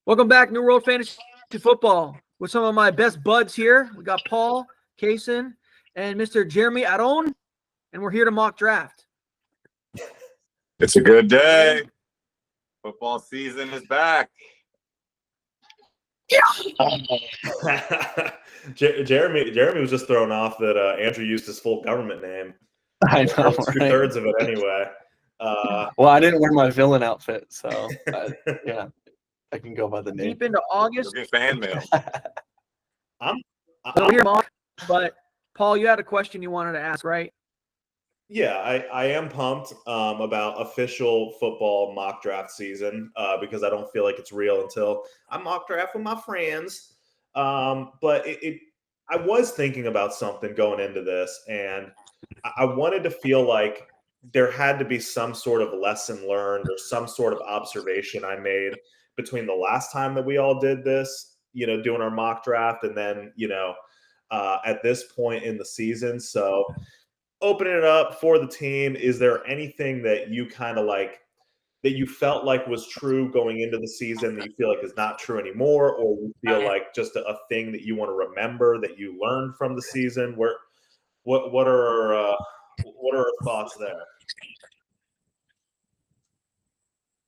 Welcome back, New World Fantasy Football, with some of my best buds here. We got Paul, Cason, and Mr. Jeremy Aron, and we're here to mock draft. It's a good day. Football season is back. Jeremy was just thrown off that Andrew used his full government name. I know, right? 2/3 of it anyway. Well, I didn't wear my villain outfit, so yeah, I can go by the name. Deep into August. You'll get fan mail. I'm here, mock, but Paul, you had a question you wanted to ask, right? Yeah, I am pumped about official football mock draft season because I don't feel like it's real until I mock draft with my friends. But I was thinking about something going into this, and I wanted to feel like there had to be some sort of lesson learned or some sort of observation I made between the last time that we all did this, doing our mock draft, and then, at this point in the season. So opening it up for the team, is there anything that you kind of like that you felt like was true going into the season that you feel like is not true anymore, or you feel like just a thing that you want to remember that you learned from the season? What are our thoughts there?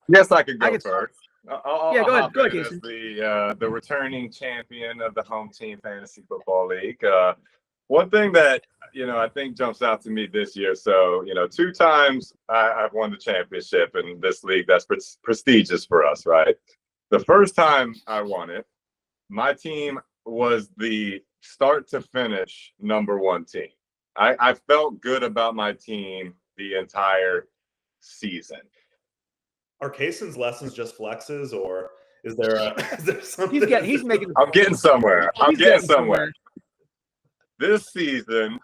Yes, I could go first. Go ahead, as the returning champion of the Home Team Fantasy Football League. One thing that I think jumps out to me this year. So 2 times I've won the championship in this league. That's prestigious for us, right? The first time I won it, my team was the start to finish #1 team. I felt good about my team the entire season. Are Cason's lessons just flexes, or is there something? He's making. I'm getting somewhere. I'm getting somewhere. This season,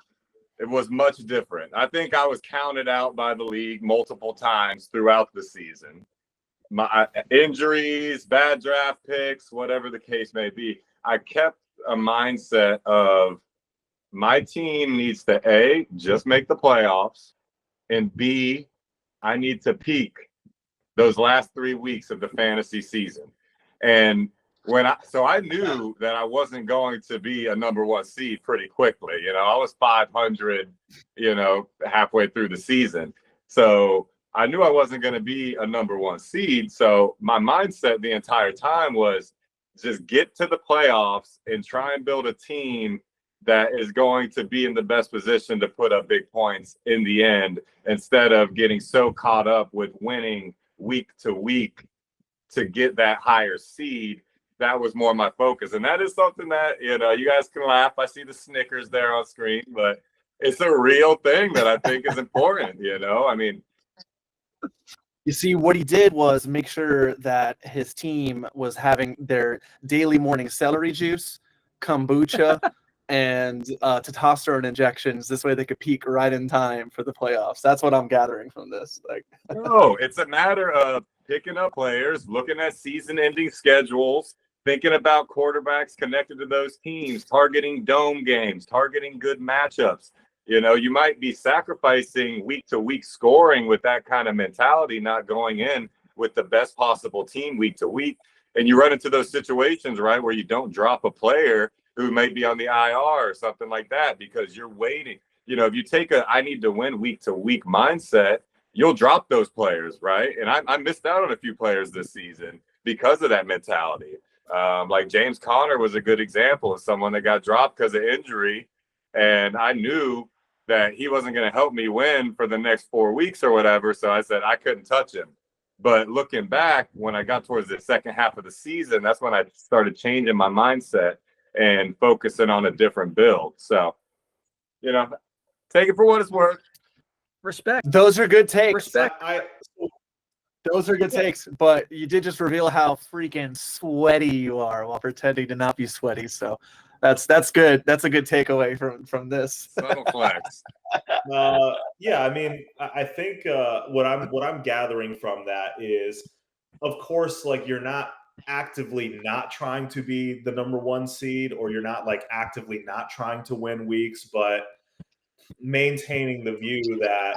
it was much different. I think I was counted out by the league multiple times throughout the season. My injuries, bad draft picks, whatever the case may be, I kept a mindset of my team needs to A, just make the playoffs, and B, I need to peak those last 3 weeks of the fantasy season. And I knew that I wasn't going to be a #1 seed pretty quickly. I was 500, halfway through the season. So I knew I wasn't going to be a #1 seed. So my mindset the entire time was just get to the playoffs and try and build a team that is going to be in the best position to put up big points in the end, instead of getting so caught up with winning week to week to get that higher seed. That was more my focus. And that is something that, you guys can laugh. I see the Snickers there on screen, but it's a real thing that I think is important, I mean. You see, what he did was make sure that his team was having their daily morning celery juice, kombucha, and testosterone injections. This way they could peak right in time for the playoffs. That's what I'm gathering from this. No, it's a matter of picking up players, looking at season-ending schedules, thinking about quarterbacks connected to those teams, targeting dome games, targeting good matchups. You might be sacrificing week-to-week scoring with that kind of mentality, not going in with the best possible team week to week. And you run into those situations, right, where you don't drop a player who may be on the IR or something like that because you're waiting. If you take I need to win week-to-week mindset, you'll drop those players, right? And I missed out on a few players this season because of that mentality. Like James Conner was a good example of someone that got dropped because of injury. And I knew that he wasn't going to help me win for the next 4 weeks or whatever. So I said I couldn't touch him. But looking back, when I got towards the second half of the season, that's when I started changing my mindset and focusing on a different build. So, take it for what it's worth. Respect. Those are good takes. Respect. Those are good takes, but you did just reveal how freaking sweaty you are while pretending to not be sweaty. So that's good. That's a good takeaway from this. Subtle flex. Yeah, I mean, I think what I'm gathering from that is, of course, like you're not actively not trying to be the #1 seed, or you're not like actively not trying to win weeks, but maintaining the view that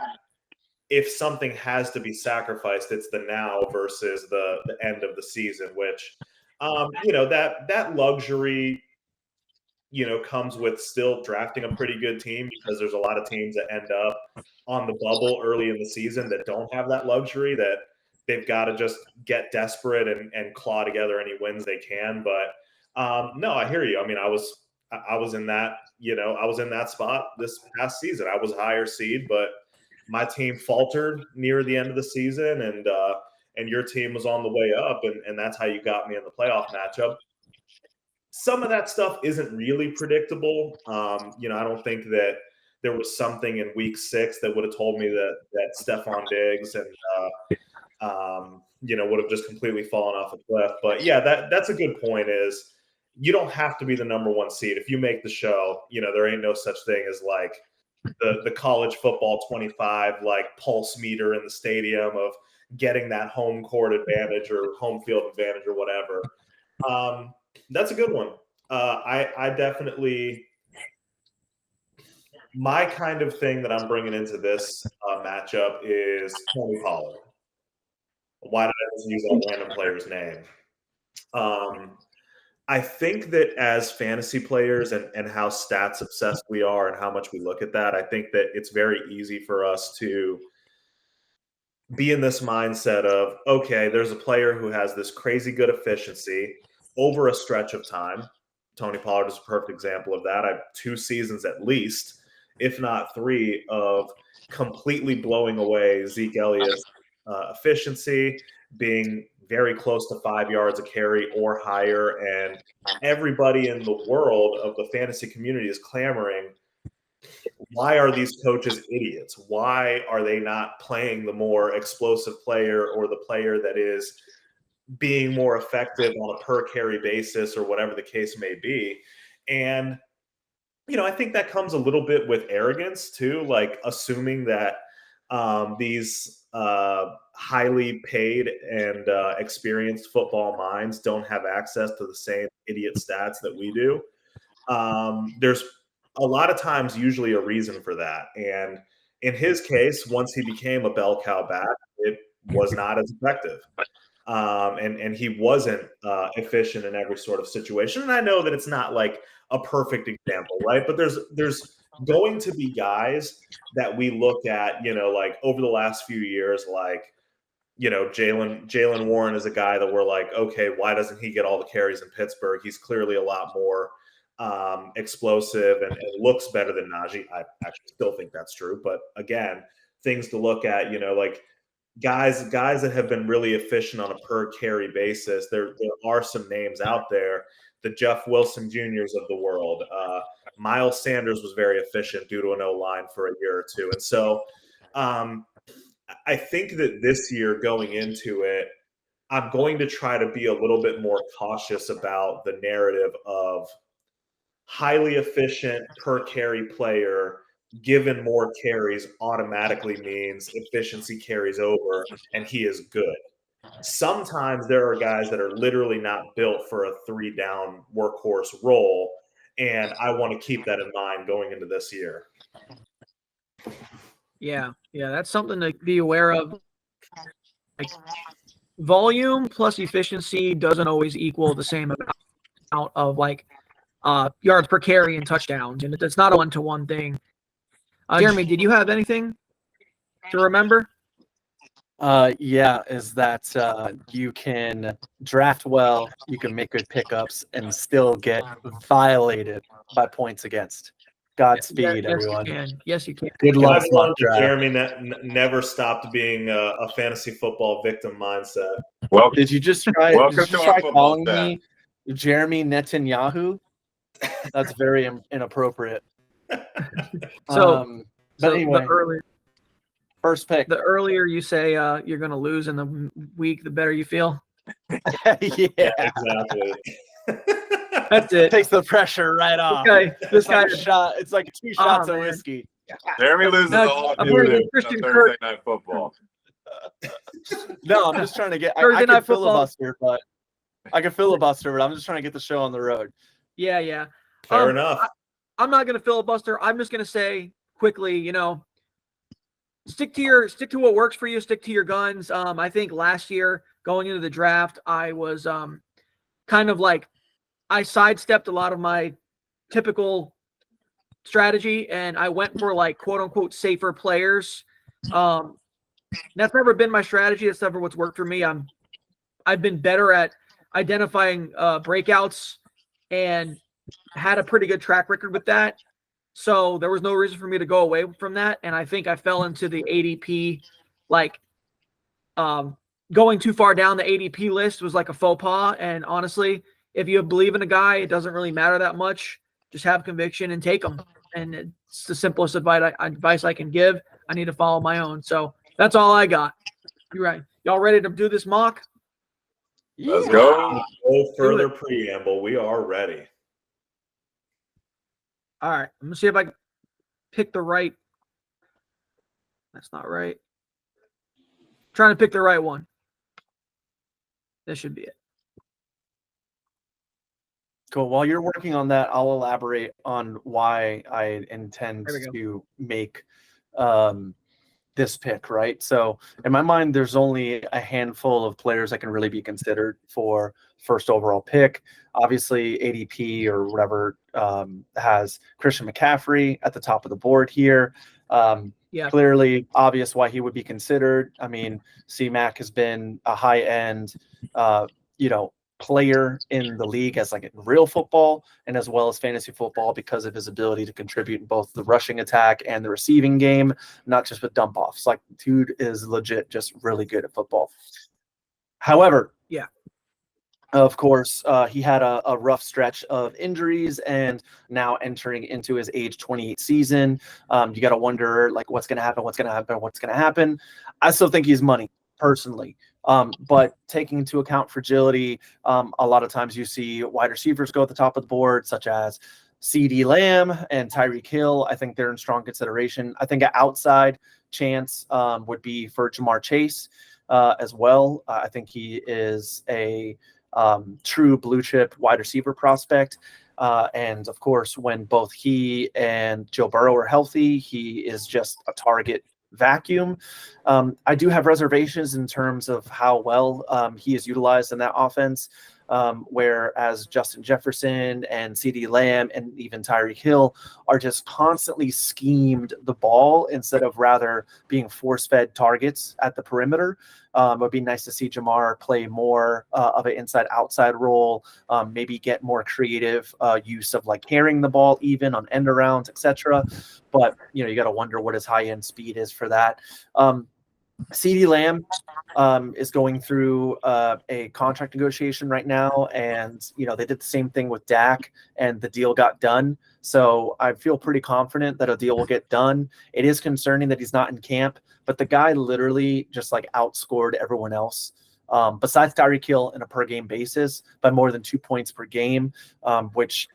if something has to be sacrificed, it's the now versus the end of the season, which that luxury, comes with still drafting a pretty good team, because there's a lot of teams that end up on the bubble early in the season that don't have that luxury, that they've got to just get desperate and claw together any wins they can. But no, I hear you. I mean, I was in that, I was in that spot this past season. I was higher seed, but my team faltered near the end of the season, and your team was on the way up, and that's how you got me in the playoff matchup. Some of that stuff isn't really predictable. I don't think that there was something in week 6 that would have told me that Stephon Diggs and would have just completely fallen off a cliff. But yeah, that's a good point. Is you don't have to be the number 1 seed if you make the show. There ain't no such thing as like the college football 25 like pulse meter in the stadium of getting that home court advantage or home field advantage or whatever. That's a good one. I definitely, my kind of thing that I'm bringing into this matchup is Tony Pollard. Why did I just use that random player's name? I think that as fantasy players and how stats obsessed we are and how much we look at that, I think that it's very easy for us to be in this mindset of, okay, there's a player who has this crazy good efficiency over a stretch of time. Tony Pollard is a perfect example of that. I have 2 seasons at least, if not 3, of completely blowing away Zeke Elliott's efficiency, being very close to 5 yards a carry or higher. And everybody in the world of the fantasy community is clamoring, why are these coaches idiots? Why are they not playing the more explosive player or the player that is being more effective on a per carry basis or whatever the case may be? And, I think that comes a little bit with arrogance too, like assuming that these highly paid and experienced football minds don't have access to the same idiot stats that we do. There's a lot of times usually a reason for that. And in his case, once he became a bell cow back, it was not as effective. And he wasn't efficient in every sort of situation. And I know that it's not like a perfect example, right? But there's going to be guys that we look at, like over the last few years, like, Jaylen Warren is a guy that we're like, okay, why doesn't he get all the carries in Pittsburgh? He's clearly a lot more explosive and looks better than Najee. I actually still think that's true. But again, things to look at, like guys that have been really efficient on a per carry basis. There are some names out there, the Jeff Wilson Juniors of the world. Miles Sanders was very efficient due to an O-line for a year or 2. And so I think that this year going into it, I'm going to try to be a little bit more cautious about the narrative of highly efficient per carry player given more carries automatically means efficiency carries over and he is good. Sometimes there are guys that are literally not built for a 3-down workhorse role, and I want to keep that in mind going into this year. Yeah, that's something to be aware of. Like, volume plus efficiency doesn't always equal the same amount of yards per carry and touchdowns, and it's not a one-to-one thing. Jeremy, did you have anything to remember? Yeah, is that you can draft well, you can make good pickups, and still get violated by points against. Godspeed, everyone. Yes, you can. Good luck, mock draft. Jeremy never stopped being a fantasy football victim mindset. Welcome. Did you just try calling me Jeremy Netanyahu? That's very inappropriate. So anyway, first pick. The earlier you say you're going to lose in the week, the better you feel. Yeah, exactly. That's it. Takes the pressure right off. Okay, this guy shot. It's like 2 shots of whiskey. Jeremy loses all I'm Thursday Kirk. night football. No, I'm just trying to get. Thursday I night can filibuster, but I'm just trying to get the show on the road. Yeah. Fair enough. I'm not going to filibuster. I'm just going to say quickly, stick to what works for you. Stick to your guns. I think last year going into the draft, I was kind kind of like I sidestepped a lot of my typical strategy and I went for like quote unquote safer players. That's never been my strategy. That's never what's worked for me. I've been better at identifying breakouts and had a pretty good track record with that. So there was no reason for me to go away from that. And I think I fell into the ADP, like going too far down the ADP list was like a faux pas. And honestly, if you believe in a guy, it doesn't really matter that much. Just have conviction and take him. And it's the simplest advice I can give. I need to follow my own. So that's all I got. You're right. Y'all ready to do this mock? Let's go. No further preamble. We are ready. All right. I'm going to see if I can pick the right. That's not right. Trying to pick the right one. This should be it. Cool. While you're working on that, I'll elaborate on why I intend to make this pick, right? So in my mind, there's only a handful of players that can really be considered for first overall pick. Obviously, ADP or whatever has Christian McCaffrey at the top of the board here. Clearly obvious why he would be considered. I mean, C-Mac has been a high-end, player in the league as like in real football and as well as fantasy football because of his ability to contribute in both the rushing attack and the receiving game, not just with dump offs. Like, dude is legit just really good at football. However, of course, he had a rough stretch of injuries and now entering into his age 28 season. You got to wonder, like, what's going to happen. I still think he's money, personally. But taking into account fragility, a lot of times you see wide receivers go at the top of the board, such as CeeDee Lamb and Tyreek Hill. I think they're in strong consideration. I think an outside chance would be for Jamar Chase as well. I think he is a true blue chip wide receiver prospect. And of course, when both he and Joe Burrow are healthy, he is just a target vacuum. I do have reservations in terms of how well he is utilized in that offense, whereas Justin Jefferson and CeeDee Lamb and even Tyreek Hill are just constantly schemed the ball instead of rather being force-fed targets at the perimeter. It would be nice to see Jamar play more of an inside-outside role, maybe get more creative use of like carrying the ball even on end arounds, etc. But you got to wonder what his high-end speed is for that. CeeDee Lamb is going through a contract negotiation right now, and they did the same thing with Dak, and the deal got done. So I feel pretty confident that a deal will get done. It is concerning that he's not in camp, but the guy literally just like outscored everyone else, besides Tyreek Hill in a per game basis by more than 2 points per game, which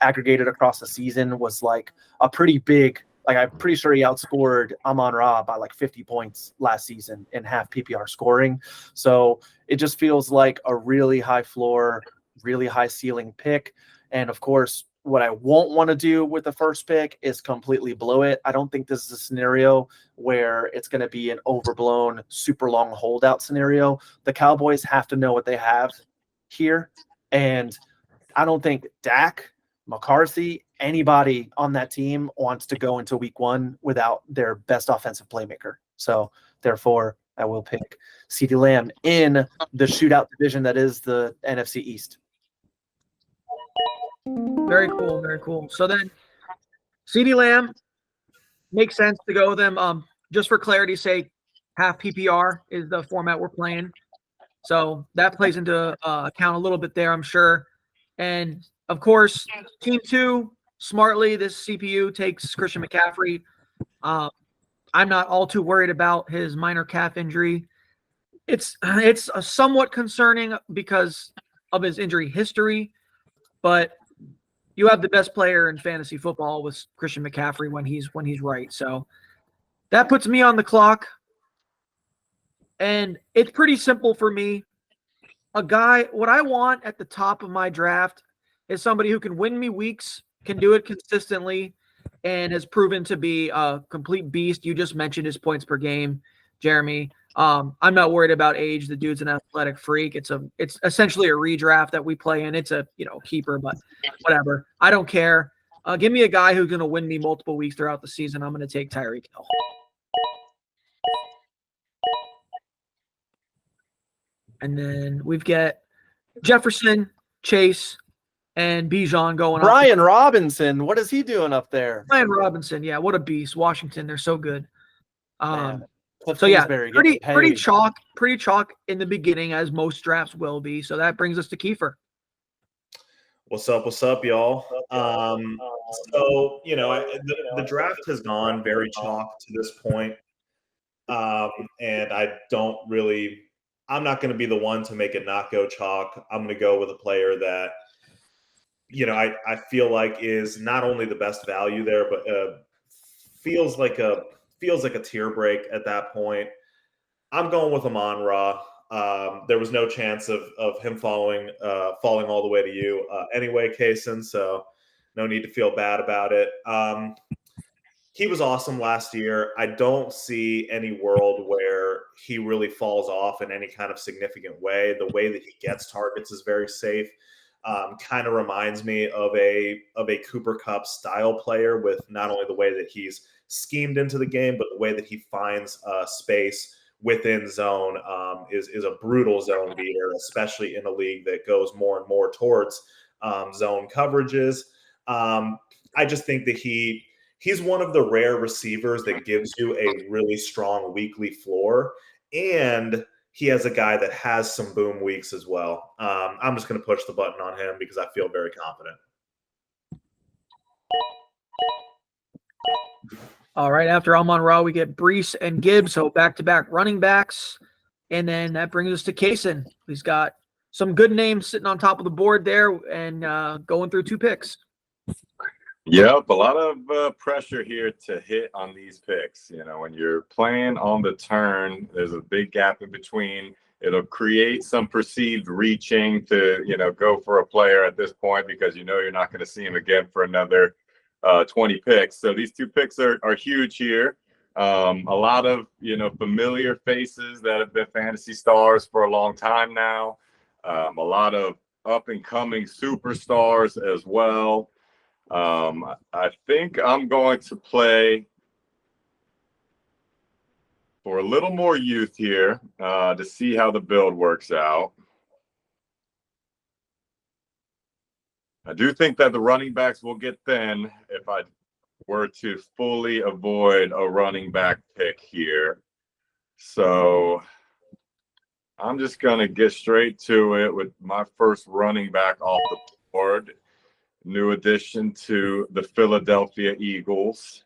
aggregated across the season was like a pretty big. Like, I'm pretty sure he outscored Amon-Ra by like 50 points last season in half PPR scoring. So it just feels like a really high floor, really high ceiling pick. And of course, what I won't want to do with the first pick is completely blow it. I don't think this is a scenario where it's going to be an overblown, super long holdout scenario. The Cowboys have to know what they have here. And I don't think Dak, McCarthy, anybody on that team wants to go into week one without their best offensive playmaker. So therefore, I will pick CeeDee Lamb in the shootout division that is the NFC East. Very cool. Very cool. So then CeeDee Lamb makes sense to go with them. Just for clarity's sake, half PPR is the format we're playing. So that plays into account a little bit there, I'm sure. And of course, team two, smartly, this CPU takes Christian McCaffrey. I'm not all too worried about his minor calf injury. It's somewhat concerning because of his injury history, but you have the best player in fantasy football with Christian McCaffrey when he's right. So that puts me on the clock, and it's pretty simple for me. What I want at the top of my draft is somebody who can win me weeks, can do it consistently, and has proven to be a complete beast. You just mentioned his points per game, Jeremy. I'm not worried about age. The dude's an athletic freak. It's essentially a redraft that we play in. It's a keeper, but whatever. I don't care. Give me a guy who's going to win me multiple weeks throughout the season. I'm going to take Tyreek Hill. And then we've got Jefferson, Chase, and Bijan going up. Brian Robinson, what is he doing up there? Brian Robinson, yeah, what a beast. Washington, they're so good. Cliff So yeah, Kingsbury pretty getting paid. pretty chalk in the beginning, as most drafts will be. So that brings us to Kiefer. What's up, y'all? So the draft has gone very chalk to this point, and I'm not going to be the one to make it not go chalk. I'm going to go with a player that I feel like is not only the best value there, but feels like a tier break at that point. I'm going with Amon-Ra. There was no chance of him falling all the way to you anyway, Cason, so no need to feel bad about it. He was awesome last year. I don't see any world where he really falls off in any kind of significant way. The way that he gets targets is very safe. Kind of reminds me of a Cooper Kupp style player, with not only the way that he's schemed into the game, but the way that he finds space within zone is a brutal zone beater, especially in a league that goes more and more towards zone coverages. I just think that he's one of the rare receivers that gives you a really strong weekly floor, and he has a guy that has some boom weeks as well. I'm just going to push the button on him because I feel very confident. All right, after Amon-Ra, we get Brees and Gibbs, so back-to-back running backs. And then that brings us to Cason. He's got some good names sitting on top of the board there and going through 2 picks. Yep, a lot of pressure here to hit on these picks. When you're playing on the turn, there's a big gap in between. It'll create some perceived reaching to, go for a player at this point because you're not going to see him again for another 20 picks. So these 2 picks are huge here. A lot of, familiar faces that have been fantasy stars for a long time now. A lot of up-and-coming superstars as well. I think I'm going to play for a little more youth here to see how the build works out. I do think that the running backs will get thin if I were to fully avoid a running back pick here. So I'm just going to get straight to it with my first running back off the board. New addition to the Philadelphia Eagles.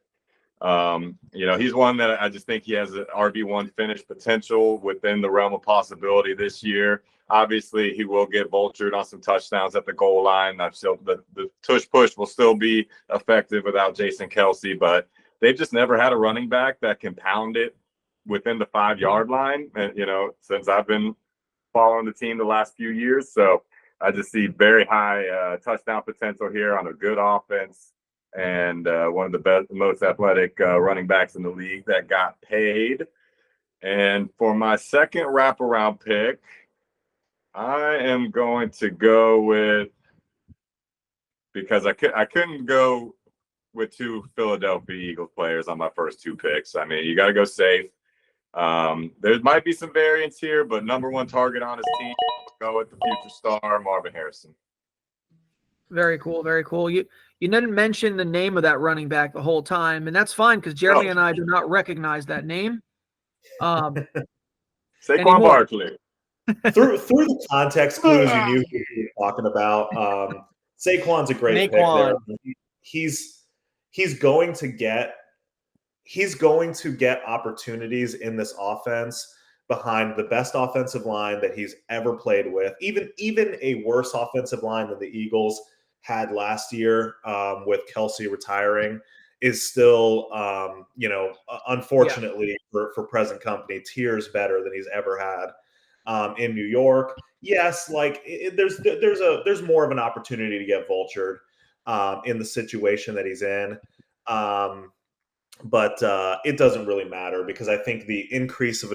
He's one that I just think he has an RB1 finish potential within the realm of possibility this year. Obviously, he will get vultured on some touchdowns at the goal line. The tush push will still be effective without Jason Kelce, but they've just never had a running back that can pound it within the 5-yard line. And, since I've been following the team the last few years. So I just see very high touchdown potential here on a good offense and one of the most athletic running backs in the league that got paid. And for my second wraparound pick, I am going to go with, because I couldn't go with 2 Philadelphia Eagles players on my first 2 picks. I mean, you got to go safe. There might be some variance here, but number 1 target on his team, go with the future star, Marvin Harrison. Very cool, very cool. You didn't mention the name of that running back the whole time, and that's fine because Jeremy and I do not recognize that name. Saquon anymore. Barkley. Through the context clues, you knew who you were talking about. Saquon's a great pick there. He's going to get opportunities in this offense behind the best offensive line that he's ever played with. Even a worse offensive line than the Eagles had last year with Kelce retiring is still, unfortunately for present company, tiers better than he's ever had in New York. Yes, there's more of an opportunity to get vultured in the situation that he's in. but it doesn't really matter because I think the increase of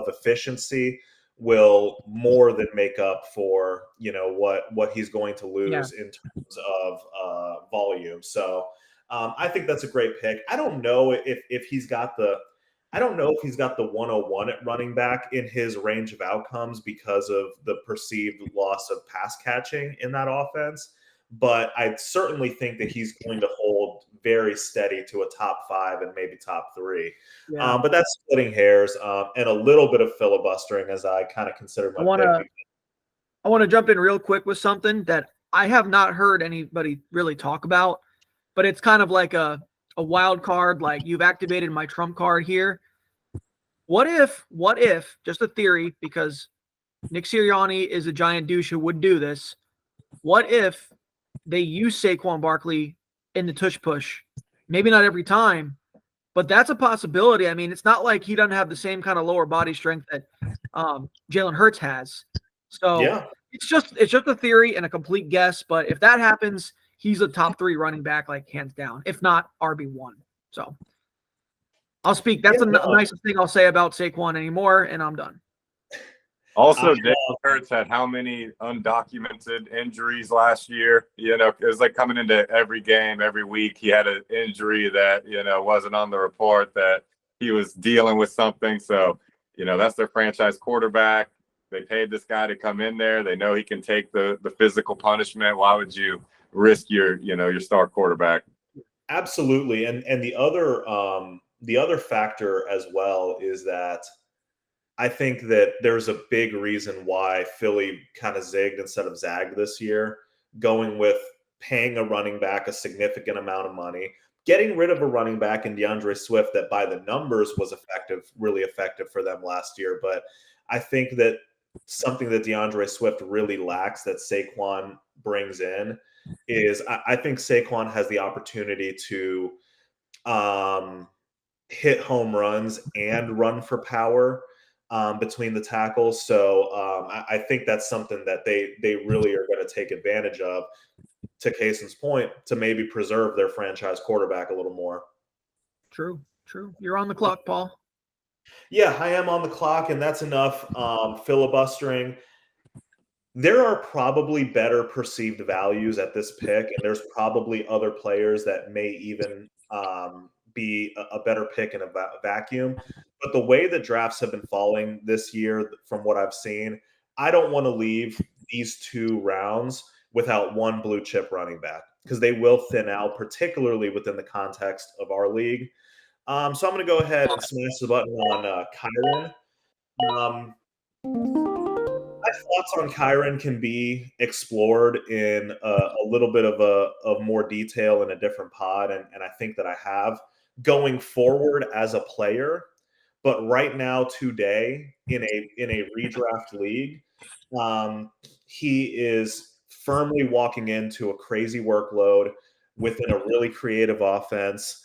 efficiency will more than make up for what he's going to lose in terms of volume. So I think that's a great pick. I don't know if he's got the 101 at running back in his range of outcomes because of the perceived loss of pass catching in that offense. But I certainly think that he's going to hold very steady to a top 5 and maybe top 3. Yeah. But that's splitting hairs and a little bit of filibustering as I kind of consider my pick. I want to jump in real quick with something that I have not heard anybody really talk about, but it's kind of like a wild card, like you've activated my trump card here. What if, just a theory, because Nick Sirianni is a giant douche who would do this, what if they use Saquon Barkley in the tush push? Maybe not every time, but that's a possibility. I mean, it's not like he doesn't have the same kind of lower body strength that Jalen Hurts has. So yeah. It's just a theory and a complete guess, but if that happens, he's a top 3 running back, like hands down, if not RB1. So I'll speak. That's the nicest thing I'll say about Saquon anymore, and I'm done. Also, Jalen Hurts had how many undocumented injuries last year? It was like coming into every game, every week, he had an injury that, wasn't on the report, that he was dealing with something. So, that's their franchise quarterback. They paid this guy to come in there. They know he can take the physical punishment. Why would you risk your star quarterback? Absolutely. And the other factor as well is that I think that there's a big reason why Philly kind of zigged instead of zagged this year, going with paying a running back a significant amount of money, getting rid of a running back in DeAndre Swift that by the numbers was really effective for them last year. But I think that something that DeAndre Swift really lacks that Saquon brings in is I think Saquon has the opportunity to hit home runs and run for power between the tackles. So I think that's something that they really are going to take advantage of, to Cason's point, to maybe preserve their franchise quarterback a little more. True. You're on the clock, Paul. Yeah, I am on the clock, and that's enough filibustering. There are probably better perceived values at this pick, and there's probably other players that may even be a better pick in a vacuum. But the way the drafts have been falling this year, from what I've seen, I don't want to leave these 2 rounds without one blue chip running back, because they will thin out, particularly within the context of our league. So I'm going to go ahead and smash the button on Kyren. My thoughts on Kyren can be explored in a little bit of more detail in a different pod, and I think that I have going forward as a player. But right now, today, in a redraft league, he is firmly walking into a crazy workload within a really creative offense,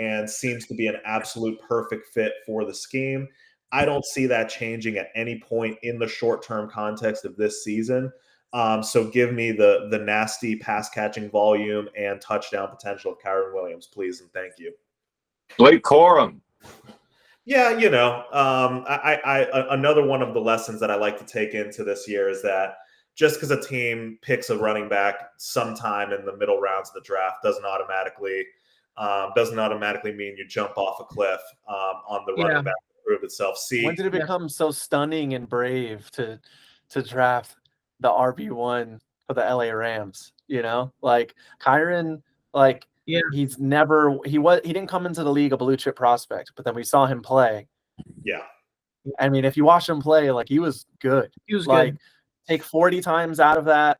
and seems to be an absolute perfect fit for the scheme. I don't see that changing at any point in the short-term context of this season. So give me the nasty pass-catching volume and touchdown potential of Kyren Williams, please, and thank you. Blake Corum. Yeah, another one of the lessons that I like to take into this year is that just because a team picks a running back sometime in the middle rounds of the draft doesn't automatically mean you jump off a cliff on the running back to prove itself. When did it become so stunning and brave to draft the RB1 for the LA Rams? Like Kyren, he didn't come into the league a blue chip prospect, but then we saw him play. Yeah. I mean, if you watch him play, he was good. He was good. Take 40 times out of that,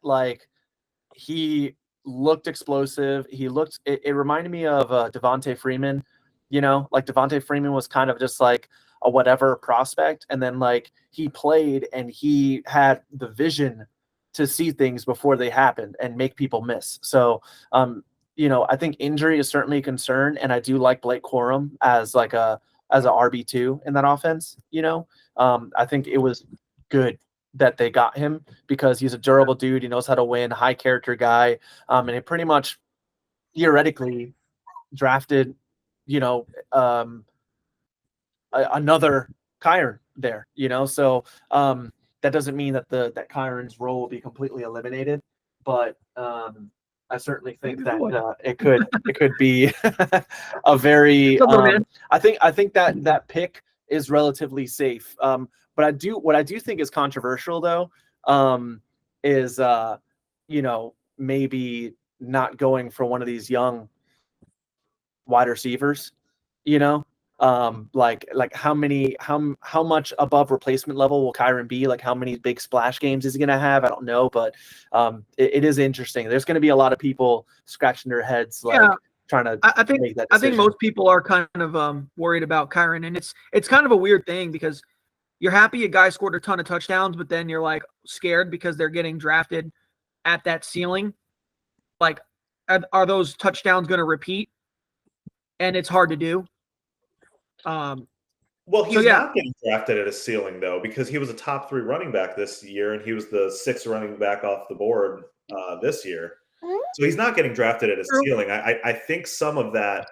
he looked explosive. It reminded me of Devontae Freeman, Devontae Freeman was kind of just like a whatever prospect. And then he played and he had the vision to see things before they happened and make people miss. So, I think injury is certainly a concern. And I do like Blake Corum as a RB2 in that offense. I think it was good that they got him because he's a durable dude. He knows how to win, high character guy. And he pretty much theoretically drafted another Kyron there, so that doesn't mean that that Kyron's role will be completely eliminated, but I certainly think that it could be a very I think that pick is relatively safe. But what I do think is controversial though, is maybe not going for one of these young wide receivers, like how much above replacement level will Kyron be? Like how many big splash games is he gonna have? I don't know, but it is interesting. There's gonna be a lot of people scratching their heads, like trying to make that decision. I think most people are kind of worried about Kyron, and it's kind of a weird thing because you're happy a guy scored a ton of touchdowns, but then you're like scared because they're getting drafted at that ceiling. Like, are those touchdowns going to repeat? And it's hard to do. Well, he's not getting drafted at a ceiling though, because he was a top 3 running back this year, and he was the 6th running back off the board this year. So he's not getting drafted at a ceiling. I think some of that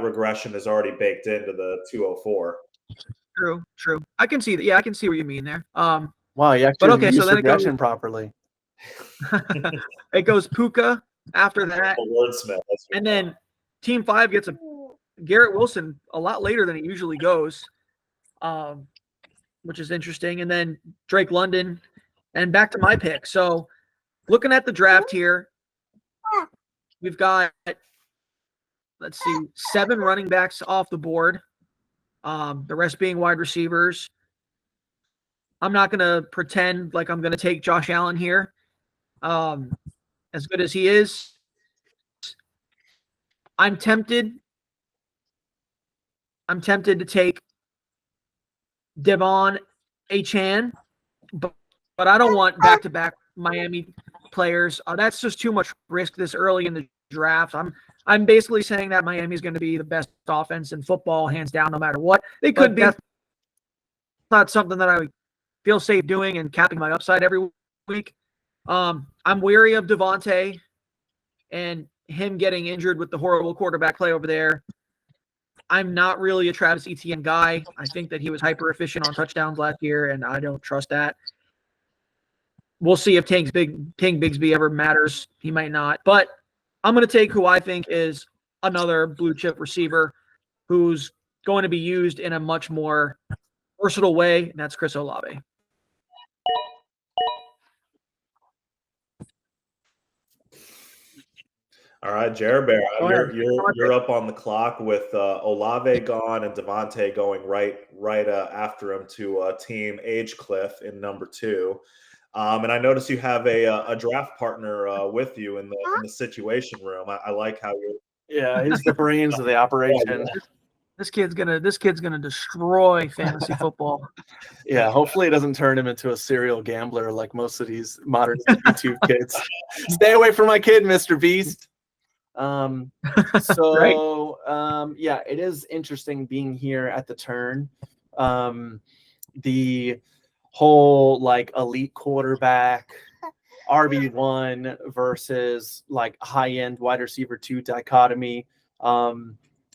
regression is already baked into the 204. True. I can see that. Yeah, I can see what you mean there. Wow, you actually used regression properly. It goes Puka after that, wordsmith, and then Team 5 gets a Garrett Wilson a lot later than it usually goes, which is interesting. And then Drake London, and back to my pick. So looking at the draft here, we've got, let's see, 7 running backs off the board, the rest being wide receivers. I'm not going to pretend like I'm going to take Josh Allen here. As good as he is, I'm tempted to take Devon Achane, but I don't want back-to-back Miami players. That's just too much risk this early in the draft. I'm basically saying that Miami is going to be the best offense in football, hands down, no matter what. They could be. That's not something that I feel safe doing and capping my upside every week. I'm weary of Devontae and him getting injured with the horrible quarterback play over there. I'm not really a Travis Etienne guy. I think that he was hyper efficient on touchdowns last year, and I don't trust that. We'll see if Tank Bigsby ever matters. He might not. But I'm going to take who I think is another blue chip receiver who's going to be used in a much more versatile way, and that's Chris Olave. All right, Jared Bear, you're up on the clock with Olave gone and Devontae going right after him to Team Agecliff in number 2. And I notice you have a draft partner with you in the situation room. I like how you. Yeah, he's the brains of the operation. This kid's gonna destroy fantasy football. Yeah, hopefully it doesn't turn him into a serial gambler like most of these modern YouTube kids. Stay away from my kid, Mr. Beast. So right. Yeah, it is interesting being here at the turn. The whole like elite quarterback RB1 versus like high-end wide receiver 2 dichotomy.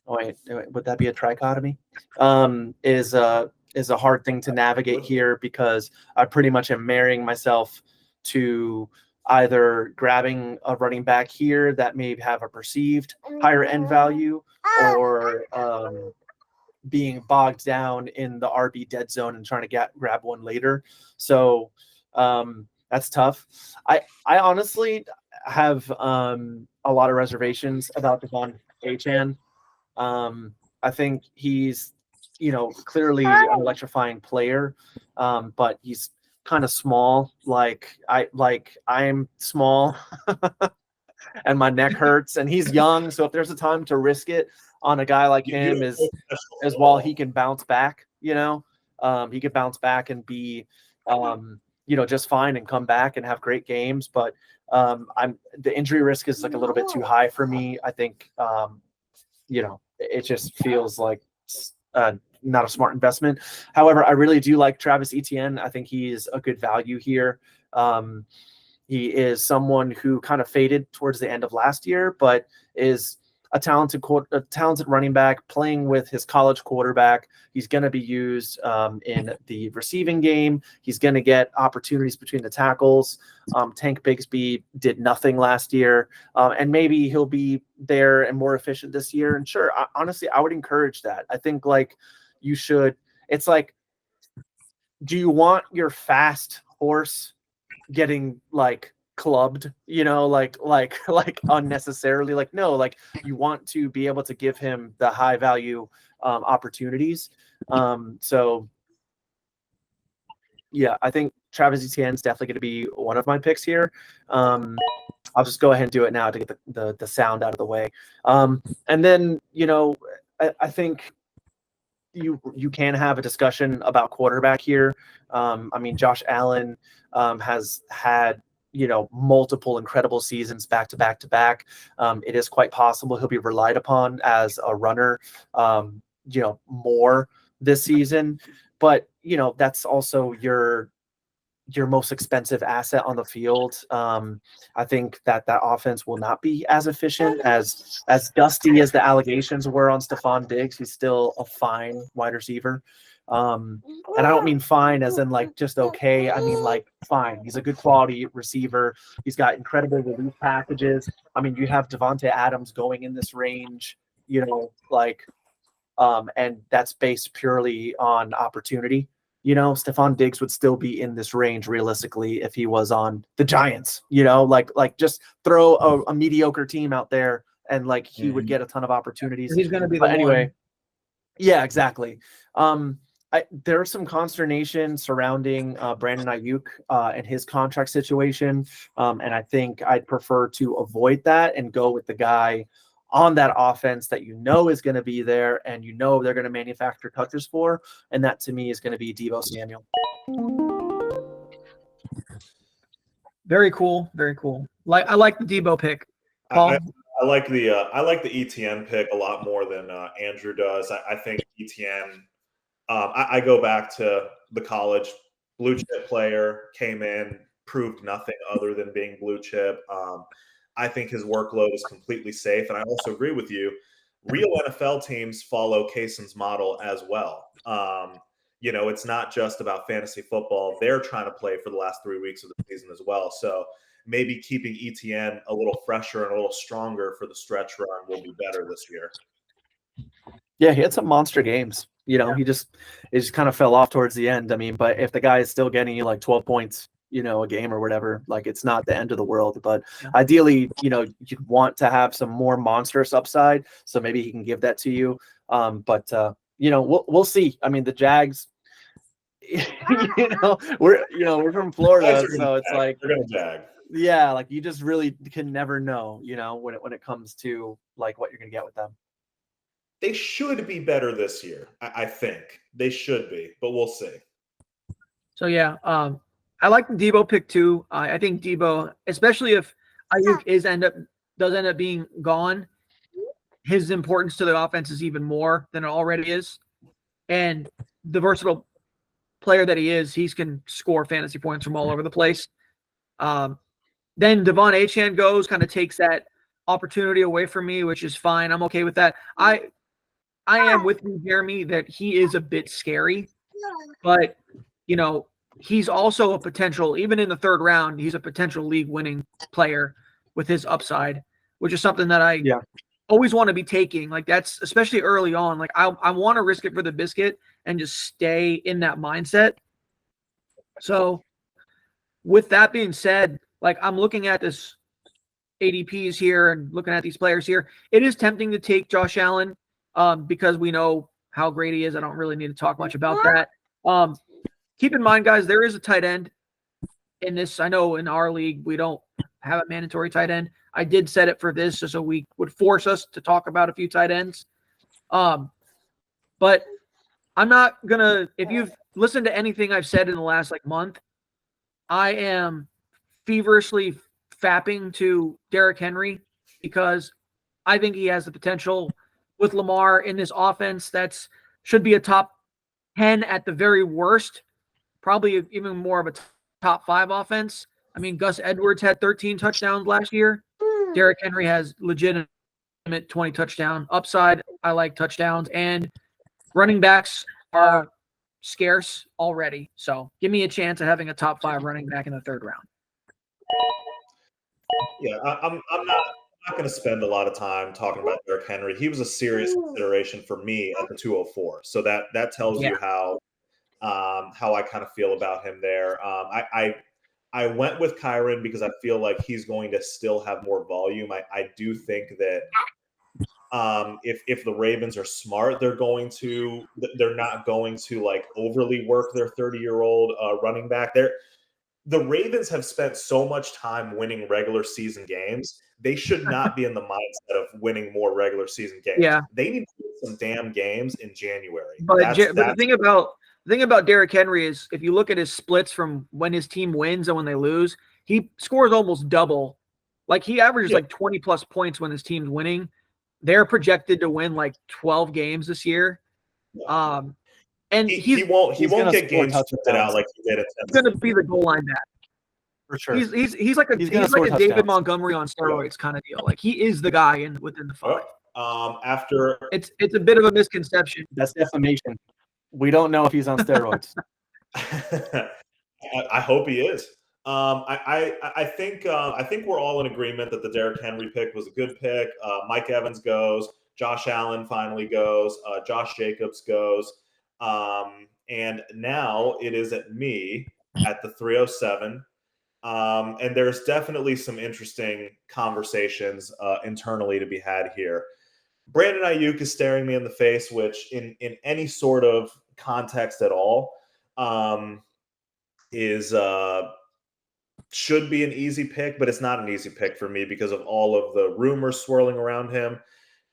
Wait, would that be a trichotomy? Is a hard thing to navigate here because I pretty much am marrying myself to either grabbing a running back here that may have a perceived higher end value, or being bogged down in the RB dead zone and trying to grab one later. So that's tough. I honestly have a lot of reservations about Devon Achane. I think he's, clearly an electrifying player, but he's kind of small. I'm small and my neck hurts, and he's young. So if there's a time to risk it on a guy like him is while he can bounce back, he could bounce back and be, just fine and come back and have great games. But the injury risk is like a little bit too high for me. I think, it just feels like not a smart investment. However, I really do like Travis Etienne. I think he's a good value here. He is someone who kind of faded towards the end of last year, but is a talented running back playing with his college quarterback. He's going to be used in the receiving game. He's going to get opportunities between the tackles. Tank Bigsby did nothing last year, and maybe he'll be there and more efficient this year. And sure, honestly, I would encourage that. I think like you should. It's like, do you want your fast horse getting like clubbed, like unnecessarily? Like, no, like you want to be able to give him the high value opportunities. So yeah, I think Travis Etienne is definitely going to be one of my picks here. I'll just go ahead and do it now to get the sound out of the way. And then, I think you can have a discussion about quarterback here. I mean, Josh Allen has had, multiple incredible seasons back to back to back. It is quite possible he'll be relied upon as a runner, more this season. But, that's also your most expensive asset on the field. I think that offense will not be as efficient as dusty as the allegations were on Stephon Diggs. He's still a fine wide receiver. And I don't mean fine as in like just okay. I mean like fine. He's a good quality receiver. He's got incredible release packages. I mean, you have Devontae Adams going in this range, and that's based purely on opportunity. Stephon Diggs would still be in this range realistically if he was on the Giants, like just throw a mediocre team out there and like he would get a ton of opportunities. He's going to be but the anyway. one. Yeah, exactly. There's some consternation surrounding Brandon Ayuk and his contract situation. And I think I'd prefer to avoid that and go with the guy on that offense that is going to be there and they're going to manufacture touches for. And that to me is going to be Deebo Samuel. Very cool. Very cool. I like the Deebo pick. Paul? I like the ETN pick a lot more than Andrew does. I think ETN, I go back to the college blue chip player, came in, proved nothing other than being blue chip. I think his workload is completely safe. And I also agree with you. Real NFL teams follow Cason's model as well. It's not just about fantasy football. They're trying to play for the last 3 weeks of the season as well. So maybe keeping ETN a little fresher and a little stronger for the stretch run will be better this year. Yeah, he had some monster games. It just kind of fell off towards the end. I mean, but if the guy is still getting you like 12 points, a game or whatever, like it's not the end of the world. But ideally, you'd want to have some more monstrous upside. So maybe he can give that to you. But we'll see. I mean, the Jags, we're from Florida, so it's like they're gonna jag. Yeah, like you just really can never know, when it comes to like what you're gonna get with them. They should be better this year. I think they should be, but we'll see. So yeah, I like the Deebo pick too. I think Deebo, especially if Ayuk does end up being gone, his importance to the offense is even more than it already is. And the versatile player that he is, he can score fantasy points from all over the place. Then Devon Achane goes, kind of takes that opportunity away from me, which is fine. I'm okay with that. I am with you, Jeremy, that he is a bit scary, but he's also a potential, even in the third round, he's a potential league-winning player with his upside, which is something that I always want to be taking. Like that's especially early on. Like I want to risk it for the biscuit and just stay in that mindset. So with that being said, like I'm looking at this ADPs here and looking at these players here. It is tempting to take Josh Allen because we know how great he is. I don't really need to talk much about that. Keep in mind, guys, there is a tight end in this. I know in our league, we don't have a mandatory tight end. I did set it for this so we would force us to talk about a few tight ends. But I'm not going to – if you've listened to anything I've said in the last month, I am feverishly fapping to Derrick Henry because I think he has the potential with Lamar in this offense that's should be a top 10 at the very worst. Probably even more of a top 5 offense. I mean, Gus Edwards had 13 touchdowns last year. Derrick Henry has legit legitimate 20 touchdown upside. I like touchdowns, and running backs are scarce already. So give me a chance of having a top 5 running back in the 3rd round. Yeah, I'm not going to spend a lot of time talking about Derrick Henry. He was a serious consideration for me at the 204. So that tells you how I kind of feel about him there. I went with Kyron because I feel like he's going to still have more volume. I do think that if the Ravens are smart, they're not going to like overly work their 30-year-old running back. The Ravens have spent so much time winning regular season games. They should not be in the mindset of winning more regular season games. Yeah. They need to win some damn games in January. But the thing about Derrick Henry is, if you look at his splits from when his team wins and when they lose, he scores almost double. Like he averages like 20 plus points when his team's winning. They're projected to win like 12 games this year. And he won't get games scripted out like he did at He's going to be the goal line back. For sure. He's like a David Montgomery on steroids kind of deal. Like he is the guy within the 5. After it's a bit of a misconception. That's defamation. We don't know if he's on steroids. I hope he is. I think we're all in agreement that the Derrick Henry pick was a good pick. Mike Evans goes. Josh Allen finally goes. Josh Jacobs goes. And now it is at me at the 307. And there's definitely some interesting conversations internally to be had here. Brandon Ayuk is staring me in the face, which in any sort of context at all should be an easy pick, but it's not an easy pick for me because of all of the rumors swirling around him.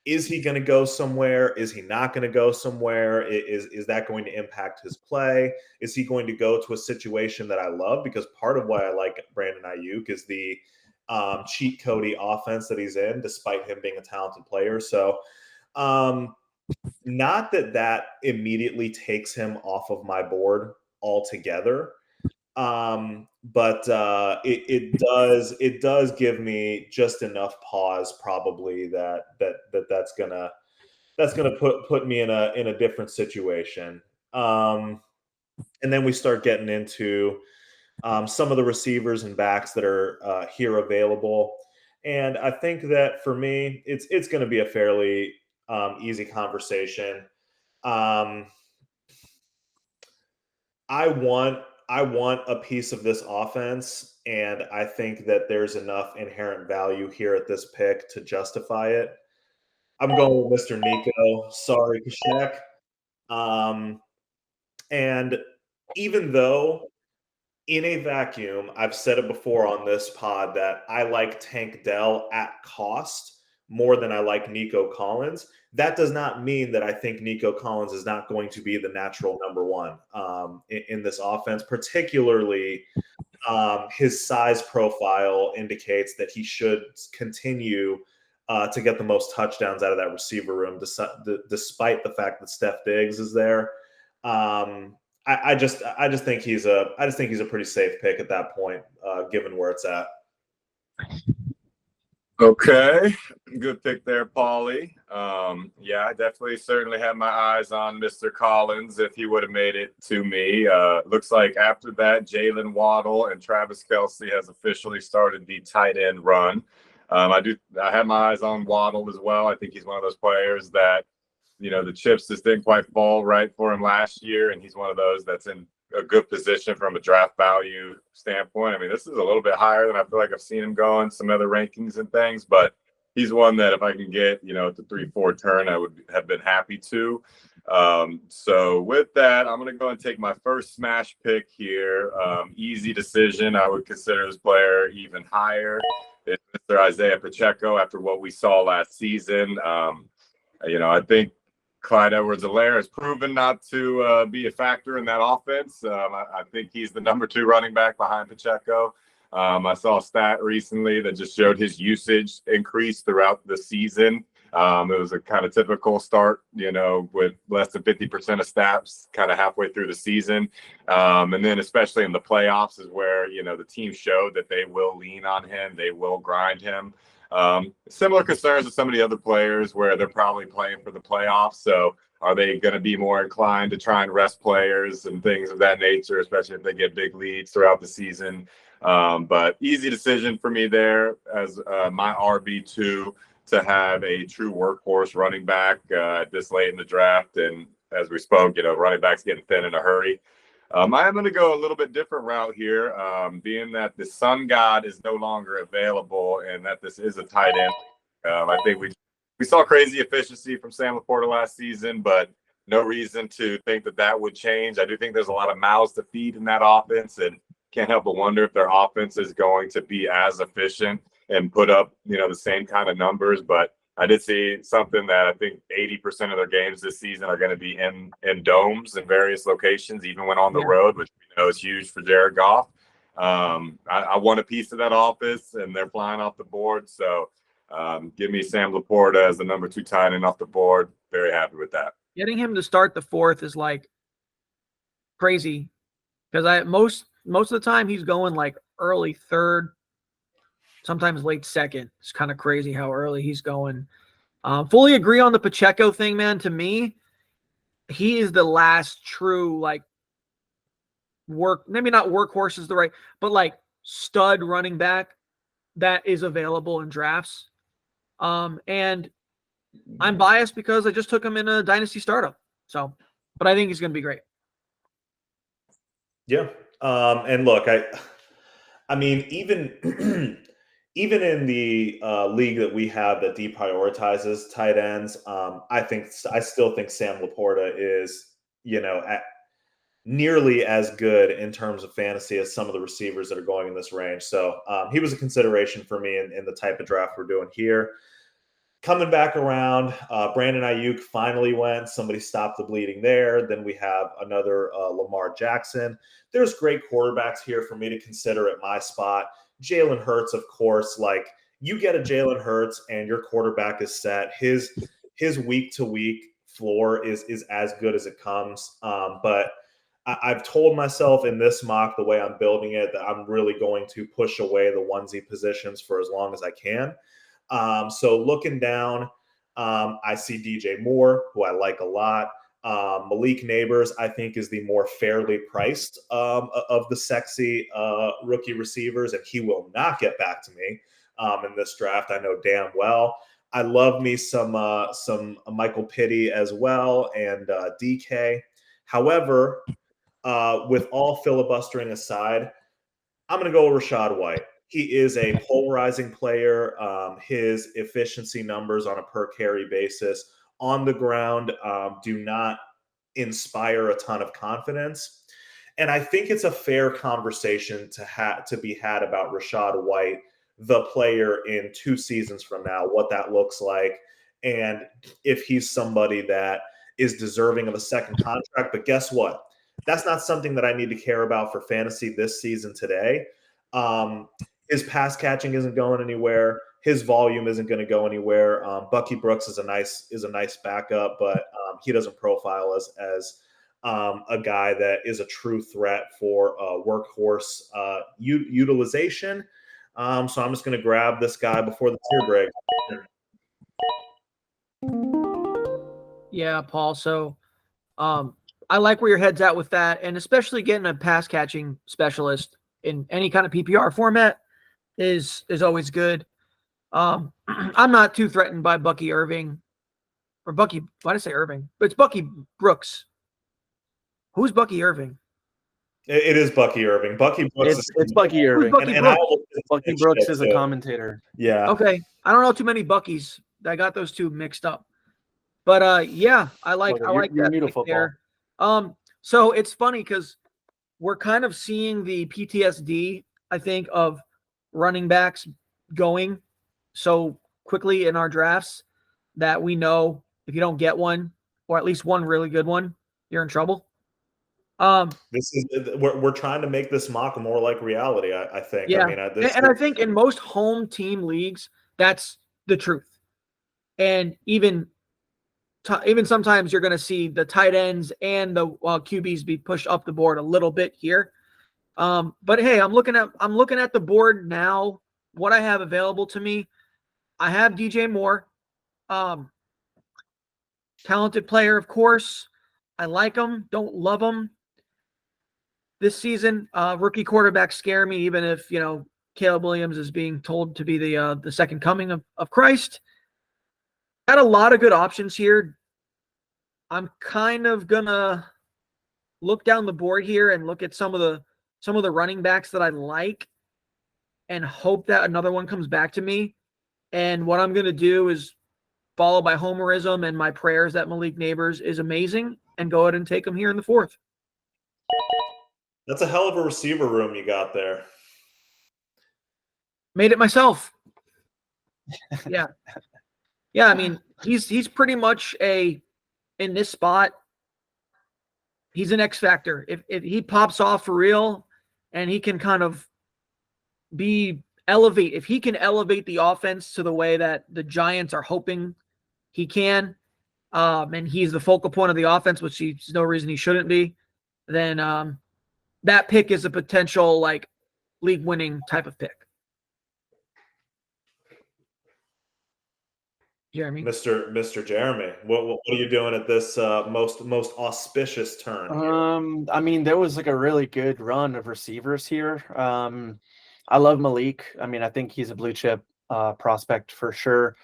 Is he going to go somewhere? Is he not going to go somewhere? Is that going to impact his play? Is he going to go to a situation that I love? Because part of why I like Brandon Ayuk is the cheat codey offense that he's in, despite him being a talented player. So not that immediately takes him off of my board altogether. But it does give me just enough pause probably that's gonna put me in a different situation. And then we start getting into some of the receivers and backs that are here available. And I think that for me, it's going to be a fairly easy conversation. I want a piece of this offense, and I think that there's enough inherent value here at this pick to justify it. I'm going with Mr. Nico. Sorry, Kashek. And even though in a vacuum, I've said it before on this pod that I like Tank Dell at cost more than I like Nico Collins. That does not mean that I think Nico Collins is not going to be the natural number one in this offense. Particularly, his size profile indicates that he should continue to get the most touchdowns out of that receiver room, despite the fact that Steph Diggs is there. I just think he's a pretty safe pick at that point, given where it's at. Okay, good pick there, Paulie. Yeah, I definitely certainly had my eyes on Mr. Collins if he would have made it to me. Looks like after that, Jalen Waddle and Travis Kelce has officially started the tight end run. I had my eyes on Waddle as well. I think he's one of those players that, the chips just didn't quite fall right for him last year, and he's one of those that's in a good position from a draft value standpoint. I mean, this is a little bit higher than I feel like I've seen him go in some other rankings and things, but he's one that if I can get, at the 3-4 turn, I would have been happy to. So with that, I'm going to go and take my first smash pick here. Easy decision. I would consider this player even higher. It's Mr. Isaiah Pacheco after what we saw last season. I think Clyde Edwards-Helaire has proven not to be a factor in that offense. I think he's the number 2 running back behind Pacheco. I saw a stat recently that just showed his usage increase throughout the season. It was a kind of typical start, with less than 50% of snaps kind of halfway through the season. And then especially in the playoffs is where, the team showed that they will lean on him. They will grind him. Similar concerns with some of the other players where they're probably playing for the playoffs. So are they going to be more inclined to try and rest players and things of that nature, especially if they get big leads throughout the season? But easy decision for me there as my RB2 to have a true workhorse running back this late in the draft. And as we spoke, running backs getting thin in a hurry. I am going to go a little bit different route here, being that the Sun God is no longer available and that this is a tight end. I think we saw crazy efficiency from Sam Laporta last season, but no reason to think that would change. I do think there's a lot of mouths to feed in that offense, and can't help but wonder if their offense is going to be as efficient and put up, the same kind of numbers. But I did see something that I think 80% of their games this season are going to be in domes in various locations, even when on the road, which we know is huge for Jared Goff. I want a piece of that office, and they're flying off the board. So give me Sam Laporta as the number 2 tight end off the board. Very happy with that. Getting him to start the 4th is like crazy because most of the time he's going like early 3rd, sometimes late 2nd. It's kind of crazy how early he's going. Fully agree on the Pacheco thing, man. To me, he is the last true maybe not workhorse is the right, but stud running back that is available in drafts. And I'm biased because I just took him in a dynasty startup. So, but I think he's going to be great. Yeah. And look, I mean, even even in the league that we have that deprioritizes tight ends, I still think Sam Laporta is, nearly as good in terms of fantasy as some of the receivers that are going in this range. So he was a consideration for me in the type of draft we're doing here. Coming back around, Brandon Ayuk finally went. Somebody stopped the bleeding there. Then we have another Lamar Jackson. There's great quarterbacks here for me to consider at my spot. Jalen Hurts, of course. You get a Jalen Hurts and your quarterback is set. His week-to-week floor is as good as it comes. But I've told myself in this mock, the way I'm building it, that I'm really going to push away the onesie positions for as long as I can. So looking down, I see DJ Moore, who I like a lot. Malik Neighbors, I think, is the more fairly priced of the sexy rookie receivers, and he will not get back to me in this draft. I know damn well. I love me some Michael Pittman as well and DK. However, with all filibustering aside, I'm going to go with Rachaad White. He is a polarizing player. His efficiency numbers on a per carry basis on the ground do not inspire a ton of confidence. And I think it's a fair conversation to be had about Rachaad White, the player, in 2 seasons from now, what that looks like, and if he's somebody that is deserving of a second contract. But guess what? That's not something that I need to care about for fantasy this season today. His pass catching isn't going anywhere. His volume isn't going to go anywhere. Bucky Brooks is a nice backup, but he doesn't profile as a guy that is a true threat for workhorse utilization. So I'm just going to grab this guy before the tier break. Yeah, Paul. So I like where your head's at with that, and especially getting a pass catching specialist in any kind of PPR format is always good. I'm not too threatened by Bucky Irving or Bucky. Why did I say Irving? But it's Bucky Brooks. Who's Bucky Irving? It is Bucky Irving. Bucky Brooks. It's Bucky Irving. Bucky Brooks? Bucky Brooks is a commentator. Yeah. Okay. I don't know too many Buckys. I got those two mixed up. But yeah, I like you're that new to pick football. there. So it's funny because we're kind of seeing the PTSD, I think, of running backs going so quickly in our drafts that we know if you don't get one, or at least one really good one, you're in trouble. We're trying to make this mock more like reality. I think. Yeah, I mean, I think in most home team leagues, that's the truth. And even sometimes you're going to see the tight ends and the QBs be pushed up the board a little bit here. But hey, I'm looking at the board now. What I have available to me, I have DJ Moore. Talented player, of course. I like him. Don't love him. This season, rookie quarterbacks scare me, even if, Caleb Williams is being told to be the second coming of Christ. Got a lot of good options here. I'm kind of gonna look down the board here and look at some of the running backs that I like and hope that another one comes back to me. And what I'm gonna do is follow by homerism and my prayers that Malik Neighbors is amazing and go ahead and take him here in the 4th. That's a hell of a receiver room you got there. Made it myself. Yeah. Yeah, I mean, he's pretty much in this spot, he's an X factor. If he pops off for real and he can kind of if he can elevate the offense to the way that the Giants are hoping he can, and he's the focal point of the offense, which there's no reason he shouldn't be, then that pick is a potential like league winning type of pick. Jeremy, Mr. Jeremy, what are you doing at this most auspicious turn here? I mean, there was like a really good run of receivers here. I love Malik. I mean, I think he's a blue chip prospect for sure.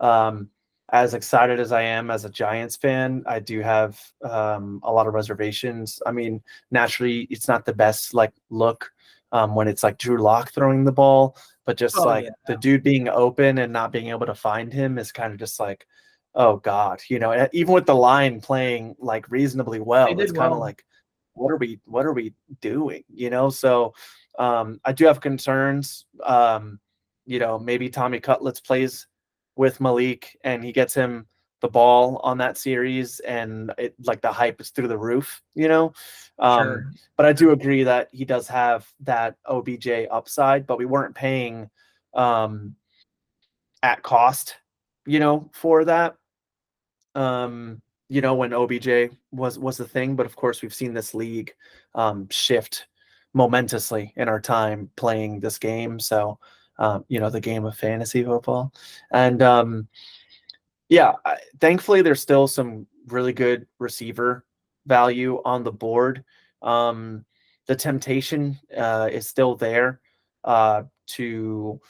As excited as I am as a Giants fan, I do have a lot of reservations. I mean, naturally, it's not the best look when it's like Drew Lock throwing the ball, but just the dude being open and not being able to find him is kind of just like, oh God, even with the line playing like reasonably well, it's kind of like, what are we doing? So I do have concerns. Maybe Tommy Cutlets plays with Malik and he gets him the ball on that series and the hype is through the roof, Sure. But I do agree that he does have that OBJ upside, but we weren't paying at cost, for that. When OBJ was the thing, but of course we've seen this league shift momentously in our time playing this game. So, the game of fantasy football. And thankfully there's still some really good receiver value on the board. The temptation is still there to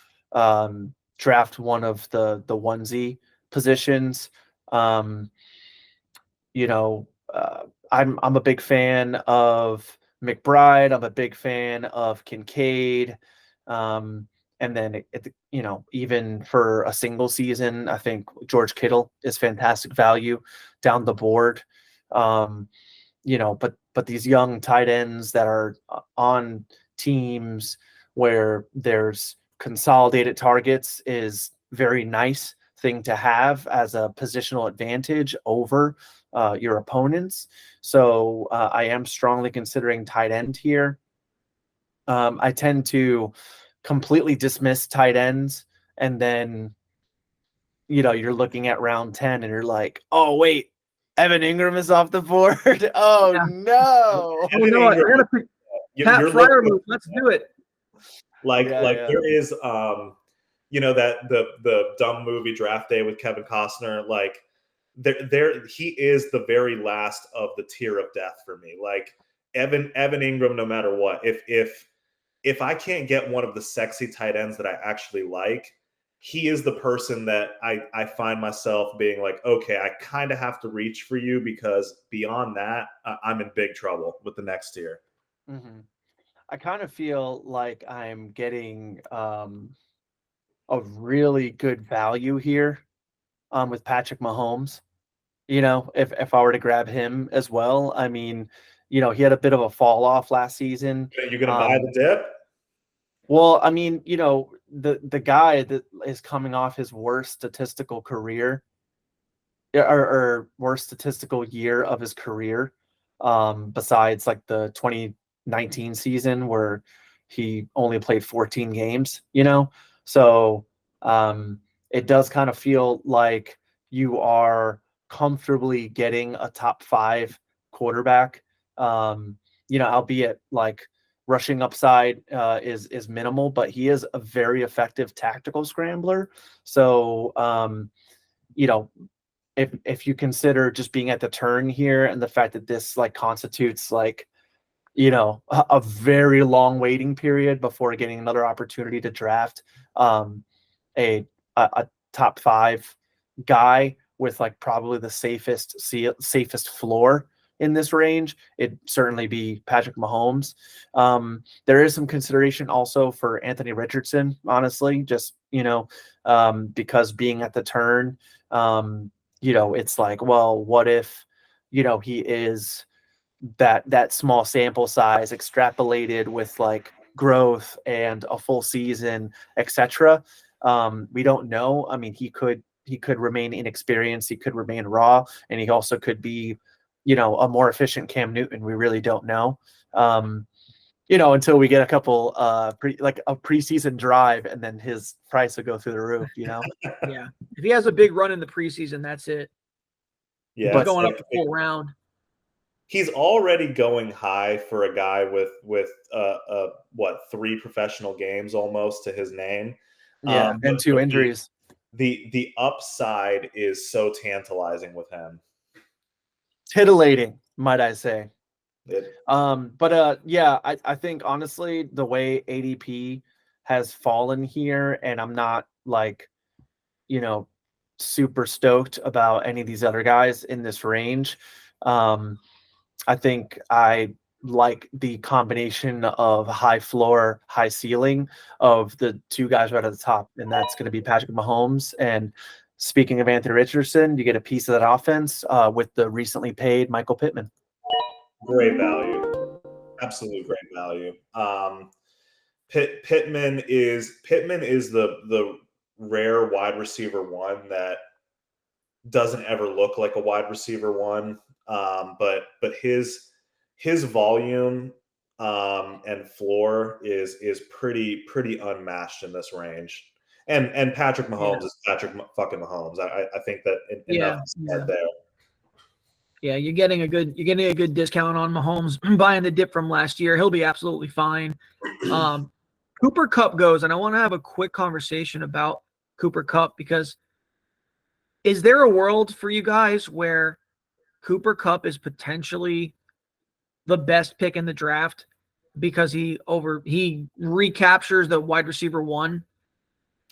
draft one of the onesie positions. I'm a big fan of McBride. I'm a big fan of Kincaid. And then, even for a single season, I think George Kittle is fantastic value down the board. But these young tight ends that are on teams where there's consolidated targets is very nice thing to have as a positional advantage over your opponents. So I am strongly considering tight end here. I tend to completely dismiss tight ends, and then you're looking at round 10 and you're like, oh wait, Evan Ingram is off the board. Oh yeah. No. Oh no, I gotta pick Pat Fryermuth. Let's do it. There is that the dumb movie Draft Day with Kevin Costner, like there he is the very last of the tier of death for me. Like Evan Ingram, no matter what, if I can't get one of the sexy tight ends that I actually like, he is the person that I find myself being like, okay, I kind of have to reach for you, because beyond that, I'm in big trouble with the next tier. Mm-hmm. I kind of feel like I'm getting a really good value here with Patrick Mahomes. If I were to grab him as well, I mean, he had a bit of a fall off last season. You're going to buy the dip? Well, I mean, the guy that is coming off his worst statistical career or worst statistical year of his career, besides like the 2019 season where he only played 14 games, so it does kind of feel like you are comfortably getting a top 5 quarterback, albeit like rushing upside is minimal, but he is a very effective tactical scrambler. So, if you consider just being at the turn here and the fact that this like constitutes like, a very long waiting period before getting another opportunity to draft a top 5 guy with like probably the safest floor in this range, it'd certainly be Patrick Mahomes. There is some consideration also for Anthony Richardson, honestly, just, because being at the turn, it's like, well, what if, he is that small sample size extrapolated with like growth and a full season, etc. We don't know. I mean, he could remain inexperienced, he could remain raw, and he also could be, a more efficient Cam Newton. We really don't know. Until we get a couple a preseason drive, and then his price will go through the roof, Yeah. If he has a big run in the preseason, that's it. Yeah. But going up the full round. He's already going high for a guy with 3 professional games almost to his name. Yeah, and 2 injuries. The upside is so tantalizing with him. Titillating, might I say. Yeah, I think honestly the way ADP has fallen here, and I'm not like, super stoked about any of these other guys in this range. I think I like the combination of high floor, high ceiling of the 2 guys right at the top, and that's going to be Patrick Mahomes. And speaking of Anthony Richardson, you get a piece of that offense with the recently paid Michael Pittman. Great value, absolute great value. Pittman is the rare wide receiver 1 that doesn't ever look like a wide receiver 1. But his volume and floor is pretty unmatched in this range. And Patrick Mahomes is Patrick fucking Mahomes. I think that enough is said there. Yeah, you're getting a good discount on Mahomes buying the dip from last year. He'll be absolutely fine. Cooper Kupp goes, and I want to have a quick conversation about Cooper Kupp, because is there a world for you guys where Cooper Kupp is potentially the best pick in the draft because he recaptures the wide receiver 1?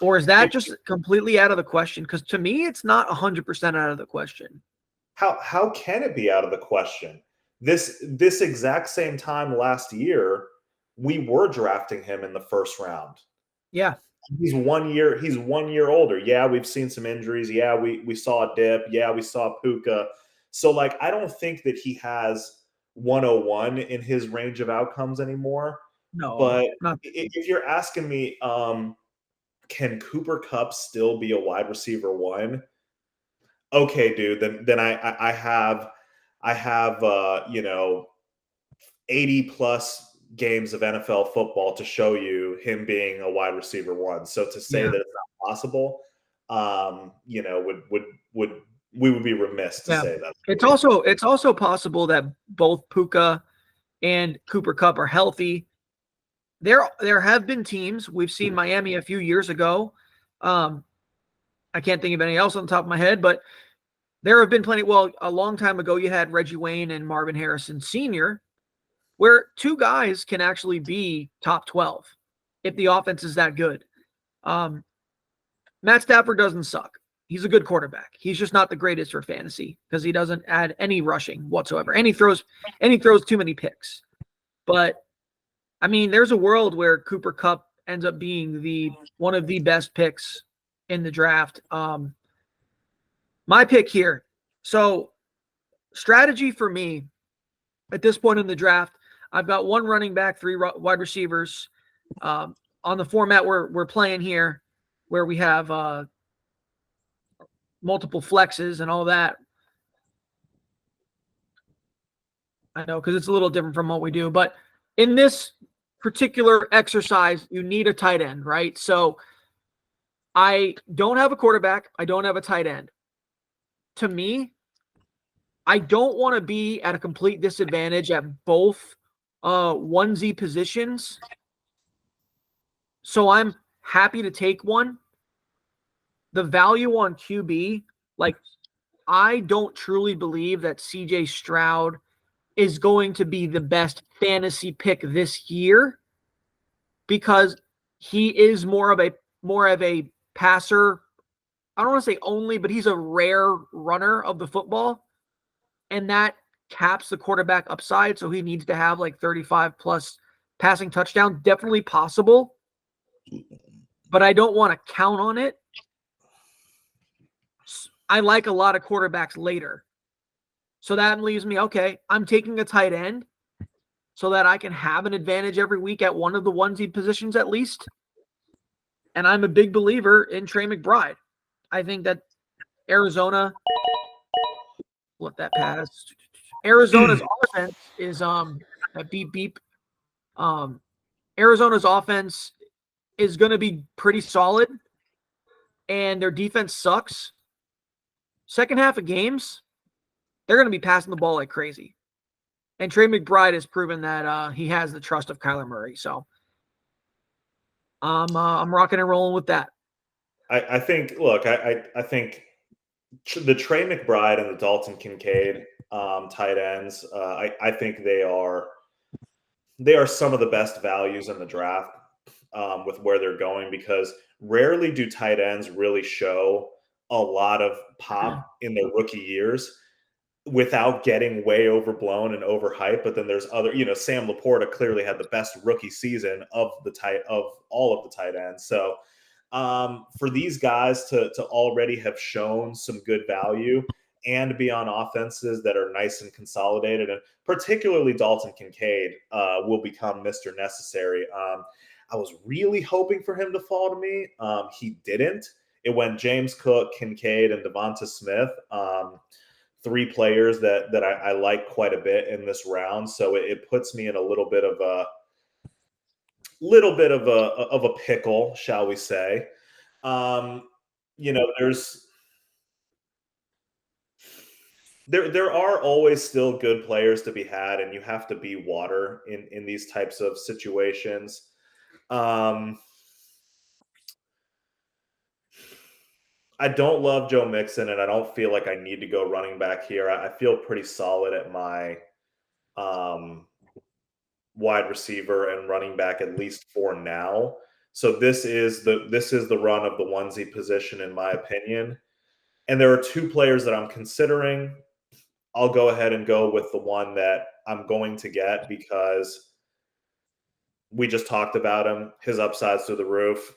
Or is that just completely out of the question? Because to me, it's not 100% out of the question. How can it be out of the question? This exact same time last year, we were drafting him in the first round. Yeah. He's 1 year older. Yeah, we've seen some injuries. Yeah, we saw a dip. Yeah, we saw Puka. So, like, I don't think that he has 101 in his range of outcomes anymore. No, but if you're asking me, can Cooper Kupp still be a wide receiver 1? Okay, dude. Then I have 80 plus games of NFL football to show you him being a wide receiver 1. So to say that it's not possible, we would be remiss to say that. It's also possible that both Puka and Cooper Kupp are healthy. There have been teams, we've seen Miami a few years ago. I can't think of anything else on the top of my head, but there have been plenty. Well, a long time ago, you had Reggie Wayne and Marvin Harrison Sr., where 2 guys can actually be top 12 if the offense is that good. Matt Stafford doesn't suck. He's a good quarterback. He's just not the greatest for fantasy because he doesn't add any rushing whatsoever. And he throws too many picks. But I mean, there's a world where Cooper Kupp ends up being one of the best picks in the draft. My pick here. So, strategy for me at this point in the draft, I've got 1 running back, 3 wide receivers. On the format we're playing here, where we have multiple flexes and all that. I know, because it's a little different from what we do. But in this particular exercise, you need a tight end, right? So I don't have a quarterback. I don't have a tight end. To me, I don't want to be at a complete disadvantage at both onesie positions. So I'm happy to take one. The value on QB, like, I don't truly believe that CJ Stroud is going to be the best fantasy pick this year because he is more of a passer. I don't want to say only, but he's a rare runner of the football, and that caps the quarterback upside. So he needs to have like 35 plus passing touchdown. Definitely possible, but I don't want to count on it. I like a lot of quarterbacks later. So that leaves me, okay, I'm taking a tight end so that I can have an advantage every week at one of the onesie positions at least. And I'm a big believer in Trey McBride. I think that Arizona, let that pass. Arizona's offense is beep beep. Arizona's offense is going to be pretty solid, and their defense sucks. Second half of games, they're going to be passing the ball like crazy. And Trey McBride has proven that he has the trust of Kyler Murray. So I'm rocking and rolling with that. I think, look, I think the Trey McBride and the Dalton Kincaid tight ends, I think they are some of the best values in the draft with where they're going, because rarely do tight ends really show a lot of pop in their rookie years without getting way overblown and overhyped. But then there's other, Sam Laporta clearly had the best rookie season of all of the tight ends. So for these guys to already have shown some good value and be on offenses that are nice and consolidated, and particularly Dalton Kincaid will become Mr. Necessary. I was really hoping for him to fall to me. He didn't. It went James Cook, Kincaid, and Devonta Smith. Three players that I like quite a bit in this round. So it puts me in a little bit of a pickle, shall we say. There are always still good players to be had, and you have to be water in these types of situations. I don't love Joe Mixon, and I don't feel like I need to go running back here. I feel pretty solid at my wide receiver and running back, at least for now. So this is the run of the onesie position, in my opinion. And there are two players that I'm considering. I'll go ahead and go with the one that I'm going to get because we just talked about him. His upside's through the roof.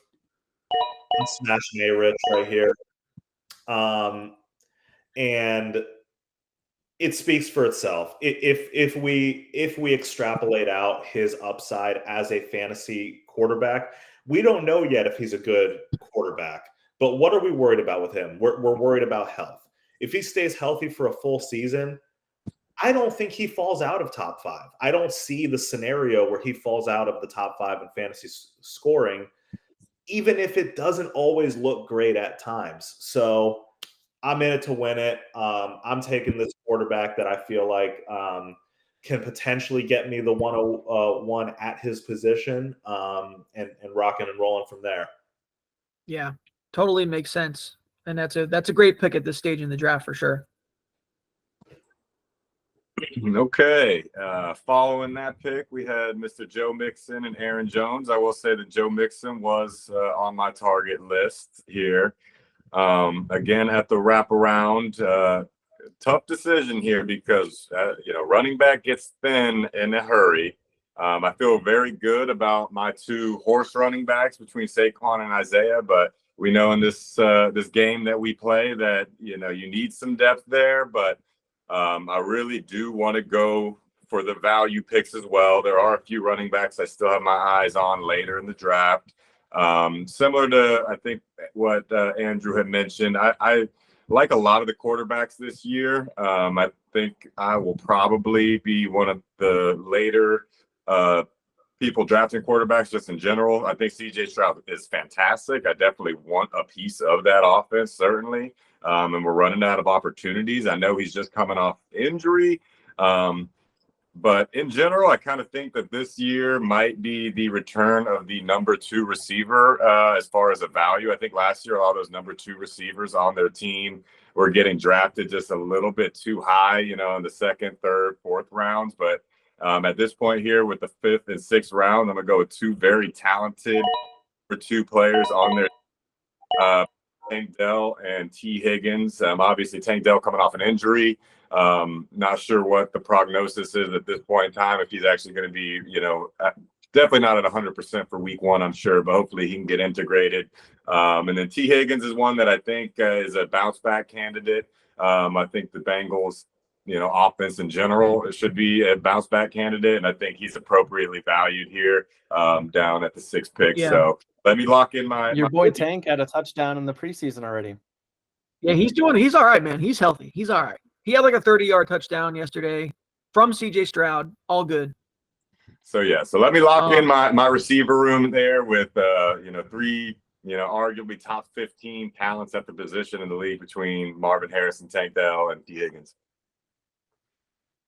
I'm smashing A-Rich right here. And it speaks for itself. If we extrapolate out his upside as a fantasy quarterback, we don't know yet if he's a good quarterback. But what are we worried about with him? We're worried about health. If he stays healthy for a full season, I don't think he falls out of top 5. I don't see the scenario where he falls out of the top 5 in fantasy scoring, even if it doesn't always look great at times. So I'm in it to win it. I'm taking this quarterback that I feel like can potentially get me the 101 at his position, and rocking and rolling from there. Yeah, totally makes sense. And that's a great pick at this stage in the draft for sure. Okay. Following that pick, we had Mr. Joe Mixon and Aaron Jones. I will say that Joe Mixon was on my target list here. Again, at the wraparound, tough decision here because, running back gets thin in a hurry. I feel very good about my two horse running backs between Saquon and Isaiah, but we know in this game that we play that, you need some depth there, but I really do want to go for the value picks as well. There are a few running backs I still have my eyes on later in the draft. Similar to, I think, what Andrew had mentioned, I like a lot of the quarterbacks this year. I think I will probably be one of the later people drafting quarterbacks just in general. I think CJ Stroud is fantastic. I definitely want a piece of that offense, certainly. And we're running out of opportunities. I know he's just coming off injury. But in general, I kind of think that this year might be the return of the number 2 receiver as far as a value. I think last year, all those number 2 receivers on their team were getting drafted just a little bit too high, in the 2nd, 3rd, 4th rounds. But at this point here with the 5th and 6th round, I'm going to go with 2 very talented for 2 players on their Tank Dell and T. Higgins. Obviously, Tank Dell coming off an injury. Not sure what the prognosis is at this point in time, if he's actually going to be, definitely not at 100% for week 1, I'm sure, but hopefully he can get integrated. And then T. Higgins is one that I think is a bounce back candidate. I think the Bengals, offense in general, it should be a bounce back candidate. And I think he's appropriately valued here down at the 6th pick. Yeah. So let me lock in Your boy Tank had a touchdown in the preseason already. Yeah, he's all right, man. He's healthy. He's all right. He had like a 30-yard touchdown yesterday from C.J. Stroud. All good. So let me lock in my receiver room there with 3 arguably top 15 talents at the position in the league between Marvin Harrison, Tank Dell, and T. Higgins.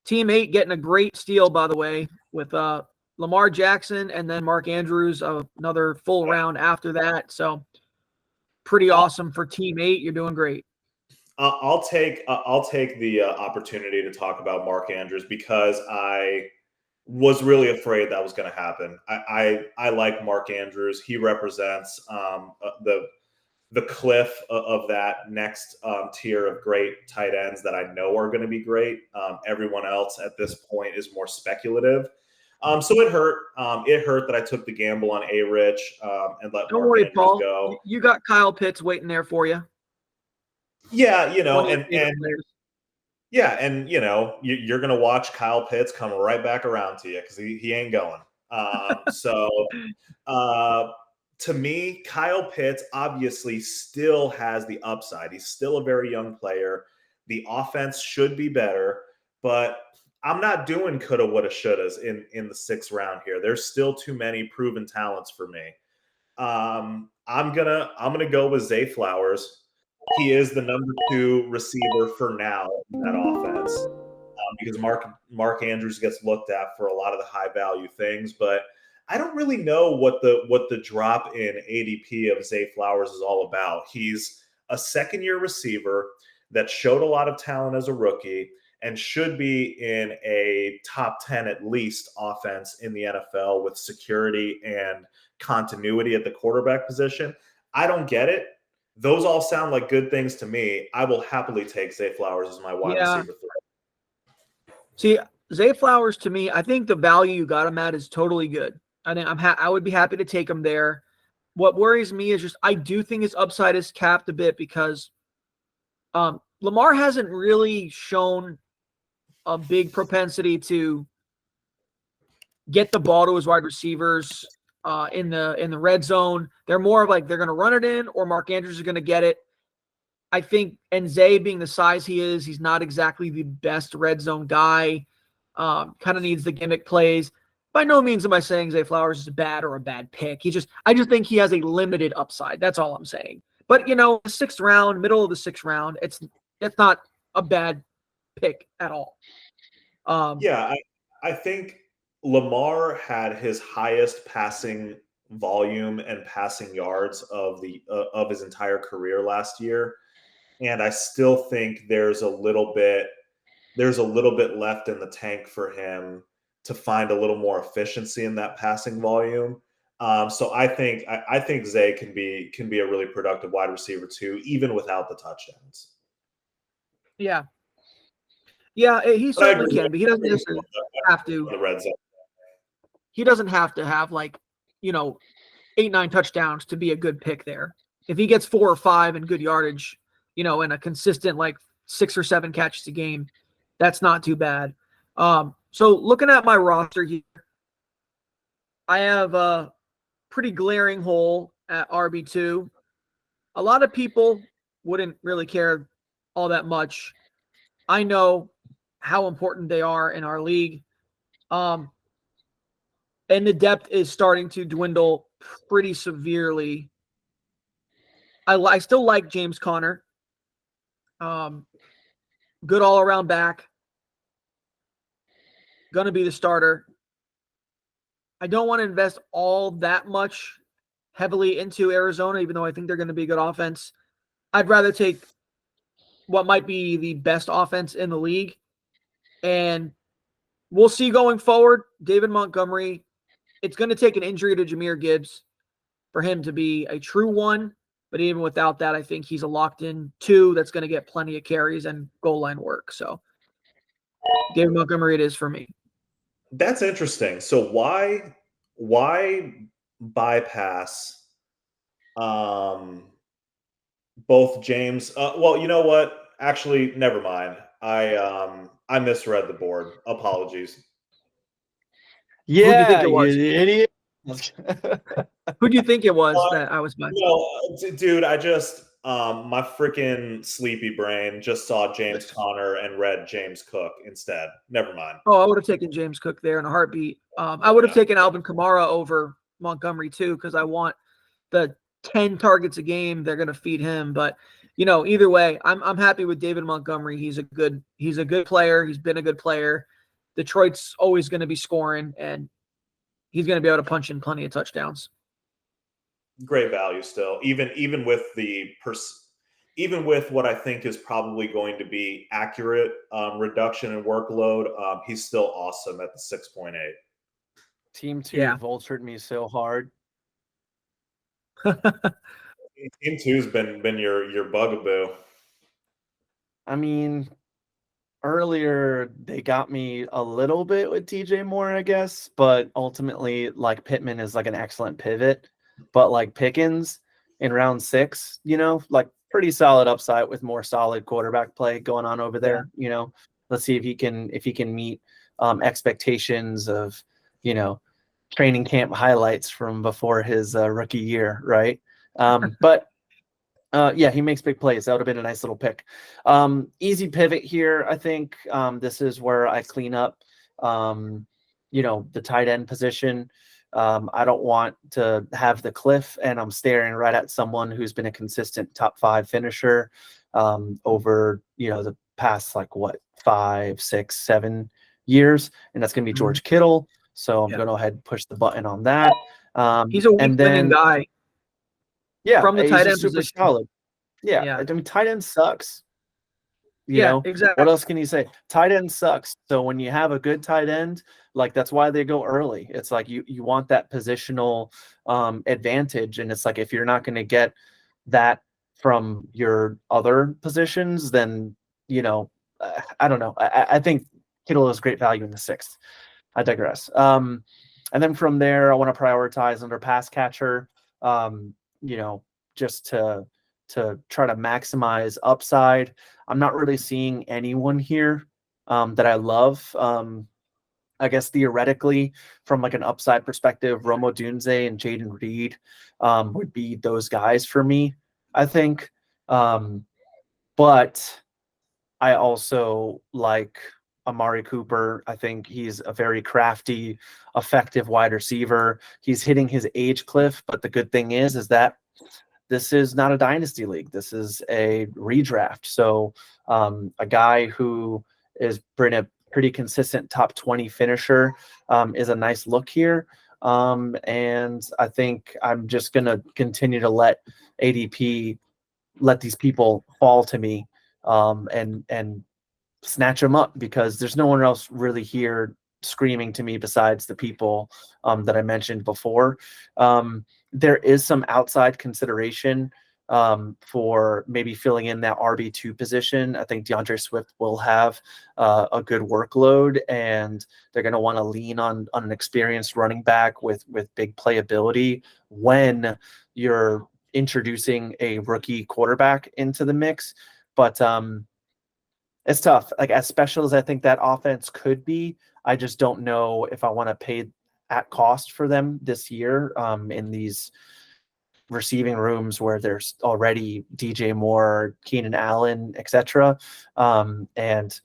Team 8 getting a great steal, by the way, with Lamar Jackson and then Mark Andrews, another full round after that. So pretty awesome for Team 8. You're doing great. I'll take the opportunity to talk about Mark Andrews because I was really afraid that was going to happen. I like Mark Andrews. He represents the cliff of that next tier of great tight ends that I know are going to be great. Everyone else at this point is more speculative. So it hurt. It hurt that I took the gamble on A-Rich and let Don't Mark worry, Andrews Paul. go. You got Kyle Pitts waiting there for you. Yeah, and you're going to watch Kyle Pitts come right back around to you because he ain't going. To me, Kyle Pitts obviously still has the upside. He's still a very young player. The offense should be better, but I'm not doing coulda, woulda, shouldas in the 6th round here. There's still too many proven talents for me. I'm gonna go with Zay Flowers. He is the number 2 receiver for now in that offense because Mark Andrews gets looked at for a lot of the high value things, but I don't really know what the drop in ADP of Zay Flowers is all about. He's a 2nd-year receiver that showed a lot of talent as a rookie and should be in a top 10 at least offense in the NFL with security and continuity at the quarterback position. I don't get it. Those all sound like good things to me. I will happily take Zay Flowers as my wide receiver 3. See, Zay Flowers, to me, I think the value you got him at is totally good. I think I would be happy to take him there. What worries me is just I do think his upside is capped a bit because Lamar hasn't really shown a big propensity to get the ball to his wide receivers in the red zone. They're more of like they're going to run it in or Mark Andrews is going to get it. I think, and Zay being the size he is, he's not exactly the best red zone guy. Kind of needs the gimmick plays. By no means am I saying Zay Flowers is a bad pick. I just think he has a limited upside. That's all I'm saying. But the 6th round, middle of the 6th round, it's not a bad pick at all. I think Lamar had his highest passing volume and passing yards of his entire career last year, and I still think there's a little bit left in the tank for him to find a little more efficiency in that passing volume. So I think Zay can be a really productive wide receiver too, even without the touchdowns. Yeah, he certainly can, but he doesn't necessarily have to. The red zone. He doesn't have to have 8-9 touchdowns to be a good pick there. If he gets 4 or 5 and good yardage, and a consistent 6 or 7 catches a game, that's not too bad. So looking at my roster here, I have a pretty glaring hole at RB2. A lot of people wouldn't really care all that much. I know how important they are in our league. And the depth is starting to dwindle pretty severely. I still like James Conner. Good all-around back. going to be the starter. I don't want to invest all that much heavily into Arizona, even though I think they're going to be a good offense. I'd rather take what might be the best offense in the league. And we'll see going forward. David Montgomery, it's going to take an injury to Jahmyr Gibbs for him to be a true one. But even without that, I think he's a locked-in 2 that's going to get plenty of carries and goal line work. So David Montgomery it is for me. That's interesting. So why bypass both James? Well, you know what? Actually, never mind. I misread the board. Apologies. Yeah, think it was? you idiot. Who do you think it was that I was by? Dude, I just my freaking sleepy brain just saw James Conner and read James Cook instead. Never mind. Oh, I would have taken James Cook there in a heartbeat. I would have taken Alvin Kamara over Montgomery too, because I want the 10 targets a game. They're going to feed him. But either way, I'm happy with David Montgomery. He's a good player. He's been a good player. Detroit's always going to be scoring, and he's going to be able to punch in plenty of touchdowns. Great value still, even with even with what I think is probably going to be accurate reduction in workload. He's still awesome at the 6.8. Team 2 vultured me so hard. Team 2's been your bugaboo. I mean, earlier they got me a little bit with DJ Moore, I guess, but ultimately, like, Pittman is like an excellent pivot, but like Pickens in round 6, like pretty solid upside with more solid quarterback play going on over there. Let's see if he can meet expectations of training camp highlights from before his rookie year, right? But yeah, he makes big plays. That would have been a nice little pick. Easy pivot here. I think this is where I clean up, the tight end position. I don't want to have the cliff, and I'm staring right at someone who's been a consistent top 5 finisher over, the past 5, 6, 7 years, and that's going to be George Kittle. So I'm going to go ahead and push the button on that. He's a weak-winning guy. Yeah, from the tight end super position. solid. Yeah, I mean, tight end sucks. Exactly. What else can you say? Tight end sucks. So when you have a good tight end, that's why they go early. It's like you want that positional advantage, and it's like if you're not going to get that from your other positions, then I don't know. I think Kittle is great value in the 6th. I digress. And then from there, I want to prioritize under pass catcher. Just to try to maximize upside. I'm not really seeing anyone here that I love. I guess theoretically, from an upside perspective, Romo Dunze and Jaden Reed would be those guys for me, I think. But I also like Amari Cooper. I think he's a very crafty, effective wide receiver. He's hitting his age cliff, but the good thing is that this is not a dynasty league. This is a redraft. So a guy who is a pretty consistent top 20 finisher is a nice look here. And I think I'm just going to continue to let ADP let these people fall to me and snatch them up, because there's no one else really here screaming to me besides the people that I mentioned before. There is some outside consideration for maybe filling in that RB2 position. I think DeAndre Swift will have a good workload, and they're going to want to lean on an experienced running back with big playability when you're introducing a rookie quarterback into the mix. But it's tough. As special as I think that offense could be, I just don't know if I want to pay at cost for them this year in these receiving rooms where there's already DJ Moore, Keenan Allen, etc. And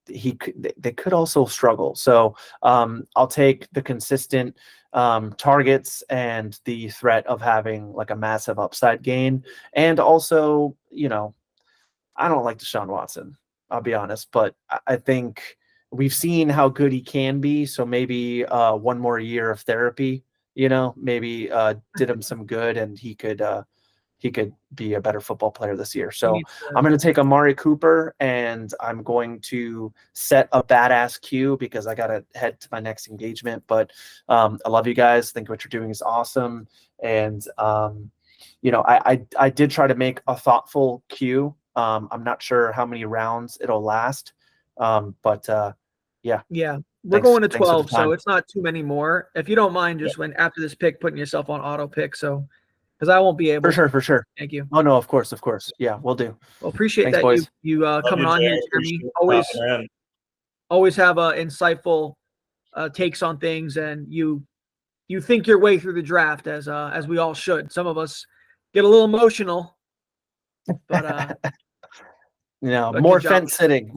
they could also struggle. So I'll take the consistent targets and the threat of having a massive upside gain. And also, I don't like Deshaun Watson, I'll be honest, but I think we've seen how good he can be. So maybe one more year of therapy, maybe did him some good, and he could be a better football player this year. So I'm going to take Amari Cooper, and I'm going to set a badass cue because I got to head to my next engagement. But I love you guys. I think what you're doing is awesome. And, I did try to make a thoughtful cue. I'm not sure how many rounds it'll last. But yeah. Yeah. We're going to 12, so it's not too many more. If you don't mind, just when after this pick, putting yourself on auto pick. So, because I won't be able. For sure. Thank you. Oh no, of course. Yeah, we'll do. Well, appreciate Thanks, that boys. you coming on here, Jeremy. Always have insightful takes on things, and you think your way through the draft as we all should. Some of us get a little emotional, but more fence sitting.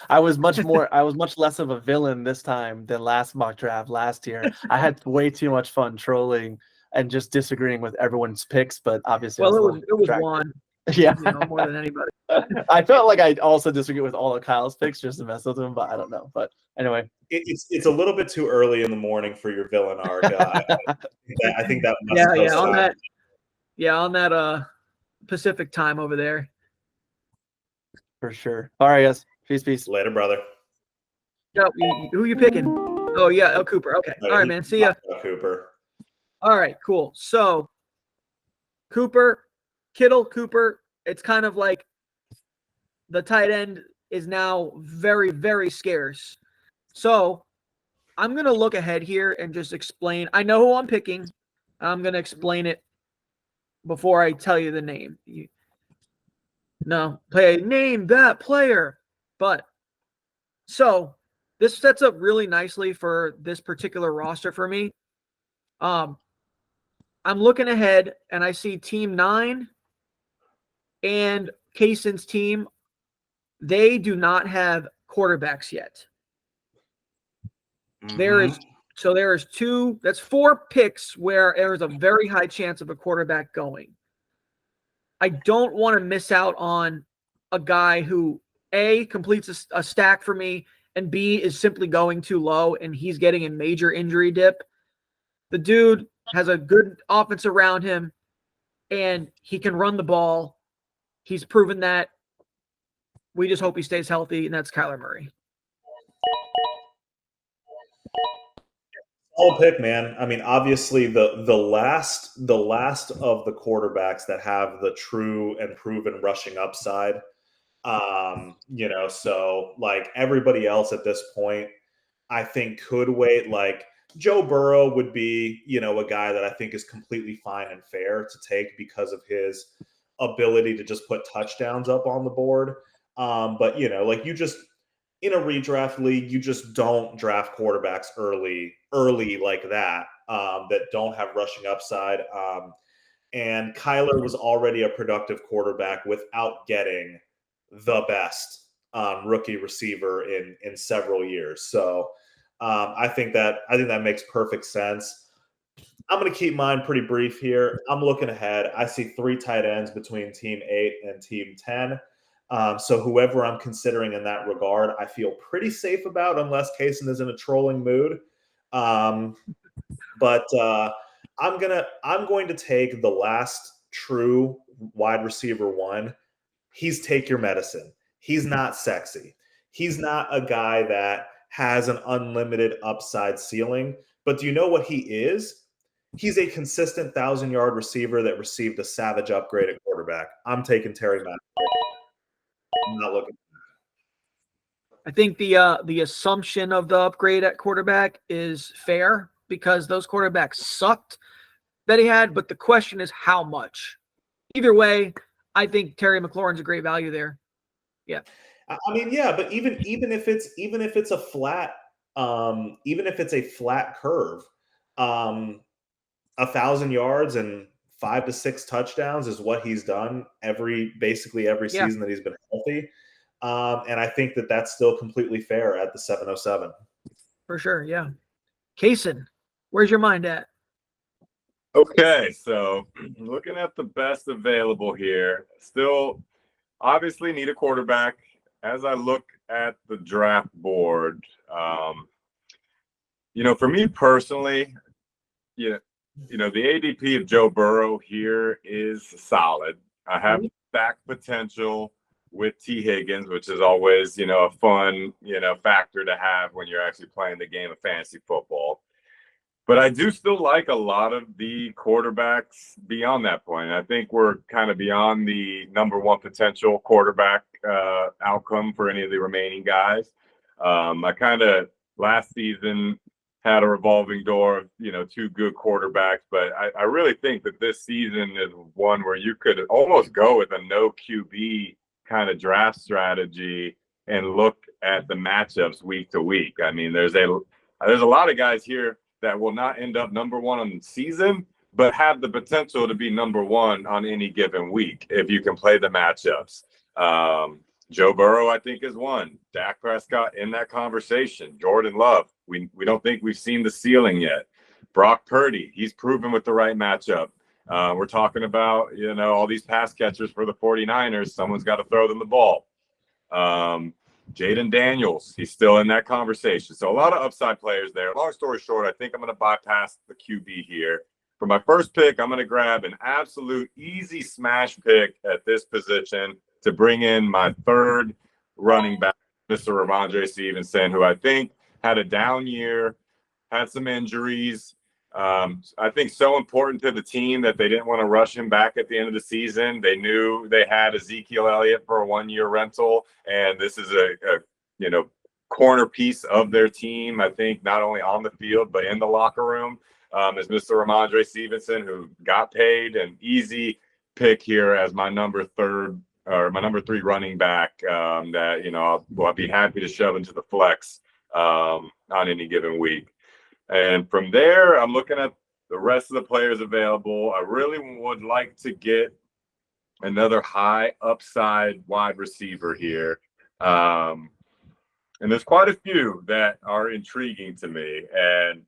I was much less of a villain this time than last mock draft last year. I had way too much fun trolling and just disagreeing with everyone's picks, but obviously, it was Juan, yeah, more than anybody. I felt like I also disagree with all of Kyle's picks just to mess with him, but I don't know. But anyway, it's a little bit too early in the morning for your villain arc. I think that on that Pacific time over there. For sure. All right, guys. Peace. Later, brother. Yo, who you picking? Oh yeah, Cooper. Okay. All right, man. See ya. Cooper. All right, cool. So Kittle, Cooper, it's kind of like the tight end is now very, very scarce. So I'm going to look ahead here and just explain. I know who I'm picking. I'm going to explain it before I tell you the name. Name that player. But so this sets up really nicely for this particular roster for me. I'm looking ahead, and I see Team 9 and Cason's team. They do not have quarterbacks yet. Mm-hmm. There is that's 4 picks where there is a very high chance of a quarterback going. I don't want to miss out on a guy who, A, completes a stack for me, and B, is simply going too low, and he's getting a major injury dip. The dude has a good offense around him, and he can run the ball. He's proven that. We just hope he stays healthy, and that's Kyler Murray. Solid pick, man. I mean, obviously the last of the quarterbacks that have the true and proven rushing upside. So like everybody else at this point, I think could wait. Like Joe Burrow would be, a guy that I think is completely fine and fair to take because of his ability to just put touchdowns up on the board. But like you just in a redraft league, you just don't draft quarterbacks early like that don't have rushing upside. And Kyler was already a productive quarterback without getting the best rookie receiver in several years. So I think that makes perfect sense. I'm going to keep mine pretty brief here. I'm looking ahead. I see 3 tight ends between Team 8 and Team 10. So whoever I'm considering in that regard, I feel pretty safe about, unless Cason is in a trolling mood. But I'm going to take the last true wide receiver 1. He's take your medicine. He's not sexy. He's not a guy that has an unlimited upside ceiling. But do you know what he is? He's a consistent 1,000-yard receiver that received a savage upgrade at quarterback. I'm taking Terry McLaurin. I'm not looking. I think the assumption of the upgrade at quarterback is fair because those quarterbacks sucked that he had, but the question is how much. Either way, I think Terry McLaurin's a great value there. Yeah. I mean, yeah, but even if it's a flat curve, 1,000 yards and 5 to 6 touchdowns is what he's done basically every season that he's been healthy. And I think that that's still completely fair at the 707. For sure, yeah. Cason, where's your mind at? Okay, so looking at the best available here, still obviously need a quarterback. As I look at the draft board, for me personally, the ADP of Joe Burrow here is solid. I have stack potential with T. Higgins, which is always, a fun, factor to have when you're actually playing the game of fantasy football. But I do still like a lot of the quarterbacks beyond that point. I think we're kind of beyond the number one potential quarterback outcome for any of the remaining guys. I kind of last season had a revolving door of, two good quarterbacks, but I really think that this season is one where you could almost go with a no QB kind of draft strategy and look at the matchups week to week. I mean, there's a lot of guys here that will not end up number one on the season, but have the potential to be number one on any given week if you can play the matchups. Joe Burrow, I think, is one. Dak Prescott in that conversation. Jordan Love, we don't think we've seen the ceiling yet. Brock Purdy, he's proven with the right matchup. We're talking about, all these pass catchers for the 49ers. Someone's got to throw them the ball. Jaden Daniels, he's still in that conversation. So a lot of upside players there. Long story short, I think I'm going to bypass the QB here. For my first pick, I'm going to grab an absolute easy smash pick at this position to bring in my third running back, Mr. Ramondre Stevenson, who I think had a down year, had some injuries. I think so important to the team that they didn't want to rush him back at the end of the season. They knew they had Ezekiel Elliott for a one-year rental, and this is a corner piece of their team, I think, not only on the field but in the locker room, is Mr. Ramondre Stevenson, who got paid. An easy pick here as my number three running back that I'll be happy to shove into the flex on any given week. And from there, I'm looking at the rest of the players available. I really would like to get another high upside wide receiver here. And there's quite a few that are intriguing to me. And,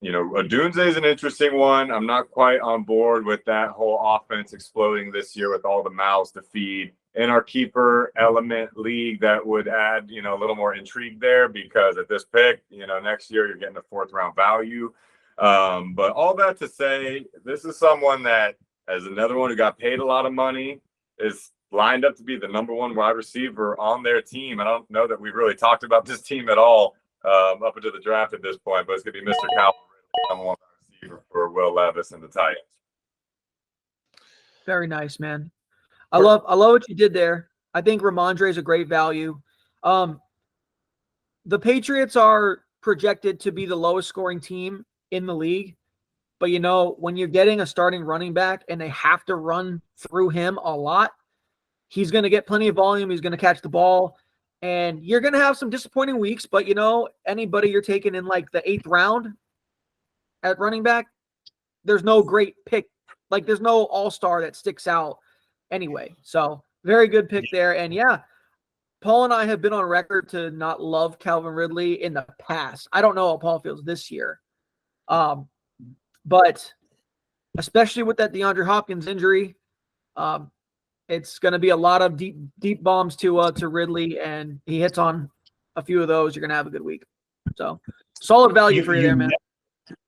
Odunze is an interesting one. I'm not quite on board with that whole offense exploding this year with all the mouths to feed. In our keeper element league, that would add, a little more intrigue there, because at this pick, next year you're getting a fourth round value. But all that to say, this is someone that, as another one who got paid a lot of money, is lined up to be the number one wide receiver on their team. I don't know that we've really talked about this team at all up into the draft at this point, but it's going to be Mr. Calvin Ridley, number one wide receiver for Will Levis and the Titans. Very nice, man. I love what you did there. I think Ramondre is a great value. The Patriots are projected to be the lowest scoring team in the league. But, when you're getting a starting running back and they have to run through him a lot, he's going to get plenty of volume. He's going to catch the ball. And you're going to have some disappointing weeks. But, anybody you're taking in like the 8th round at running back, there's no great pick. Like, there's no all-star that sticks out anyway. So very good pick there. And yeah, Paul and I have been on record to not love Calvin Ridley in the past. I don't know how Paul feels this year. But especially with that DeAndre Hopkins injury, it's going to be a lot of deep bombs to Ridley, and he hits on a few of those. You're going to have a good week. So solid value for you there, man.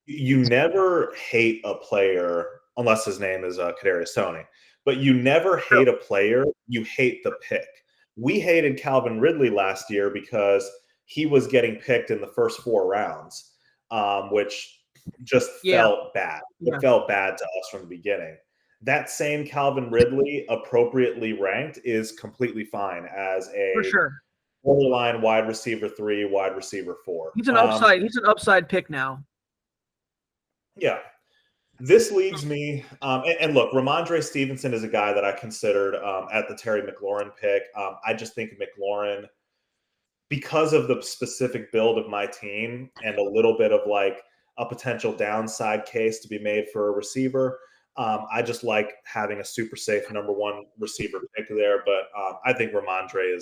You never hate a player unless his name is Kadarius Toney. But you never hate a player, you hate the pick. We hated Calvin Ridley last year because he was getting picked in the first 4 rounds, which just felt bad. It felt bad to us from the beginning. That same Calvin Ridley, appropriately ranked, is completely fine as a borderline wide receiver 3, wide receiver 4. He's an upside. He's an upside pick now. Yeah. This leads me, and look, Ramondre Stevenson is a guy that I considered at the Terry McLaurin pick. I just think McLaurin, because of the specific build of my team and a little bit of like a potential downside case to be made for a receiver, I just like having a super safe number one receiver pick there. But I think Ramondre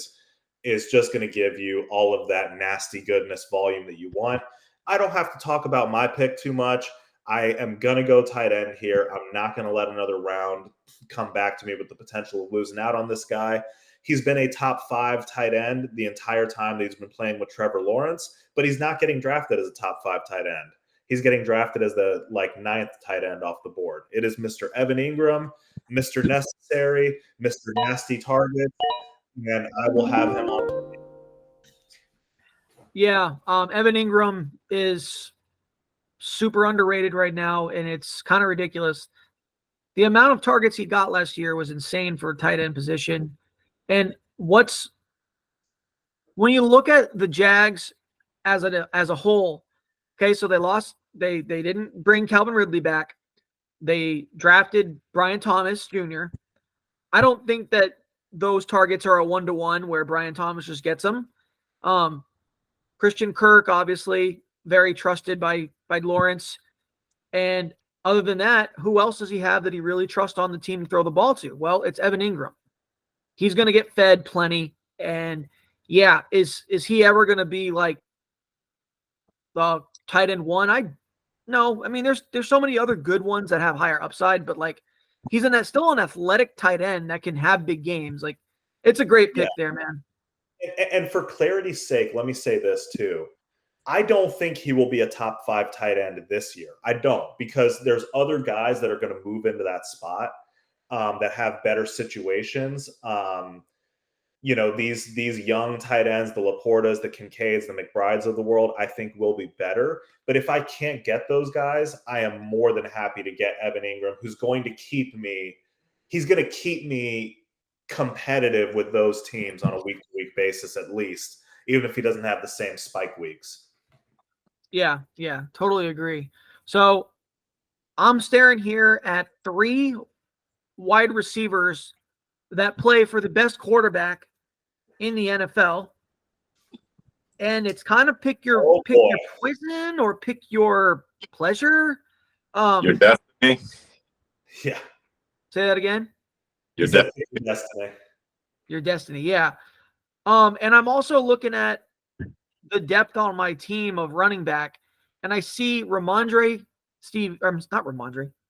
is just going to give you all of that nasty goodness volume that you want. I don't have to talk about my pick too much. I am going to go tight end here. I'm not going to let another round come back to me with the potential of losing out on this guy. He's been a top 5 tight end the entire time that he's been playing with Trevor Lawrence, but he's not getting drafted as a top 5 tight end. He's getting drafted as the 9th tight end off the board. It is Mr. Evan Ingram, Mr. Necessary, Mr. Nasty Target, and I will have him on. Yeah, Evan Ingram is super underrated right now, and it's kind of ridiculous. The amount of targets he got last year was insane for a tight end position. And when you look at the Jags as a whole, okay, so they didn't bring Calvin Ridley back. They drafted Brian Thomas Jr. I don't think that those targets are a 1-to-1 where Brian Thomas just gets them. Christian Kirk, obviously, very trusted by Lawrence. And other than that, who else does he have that he really trusts on the team to throw the ball to? Well, it's Evan Ingram. He's going to get fed plenty. And yeah, is he ever going to be like the tight end 1? No. I mean, there's so many other good ones that have higher upside, but like he's still an athletic tight end that can have big games. Like it's a great pick there, man. And for clarity's sake, let me say this too. I don't think he will be a top 5 tight end this year. I don't, because there's other guys that are going to move into that spot that have better situations. These young tight ends, the Laportas, the Kincaids, the McBrides of the world, I think will be better. But if I can't get those guys, I am more than happy to get Evan Ingram, who's going to keep me. He's going to keep me competitive with those teams on a week-to-week basis, at least, even if he doesn't have the same spike weeks. Yeah, totally agree. So I'm staring here at 3 wide receivers that play for the best quarterback in the NFL. And it's kind of pick your poison or pick your pleasure. Your destiny. Yeah. Say that again. Your destiny. Your destiny, yeah. And I'm also looking at the depth on my team of running back, and I see Raheem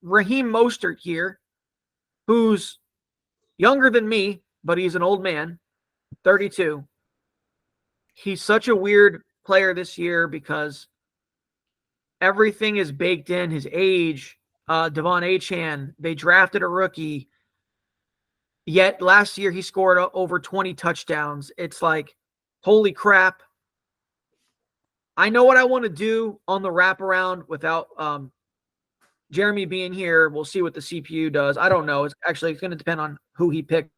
Mostert here, who's younger than me, but he's an old man, 32. He's such a weird player this year because everything is baked in. His age, Devon Achane, they drafted a rookie. Yet last year he scored over 20 touchdowns. It's like, holy crap. I know what I want to do on the wraparound without Jeremy being here. We'll see what the CPU does. I don't know. It's going to depend on who he picked,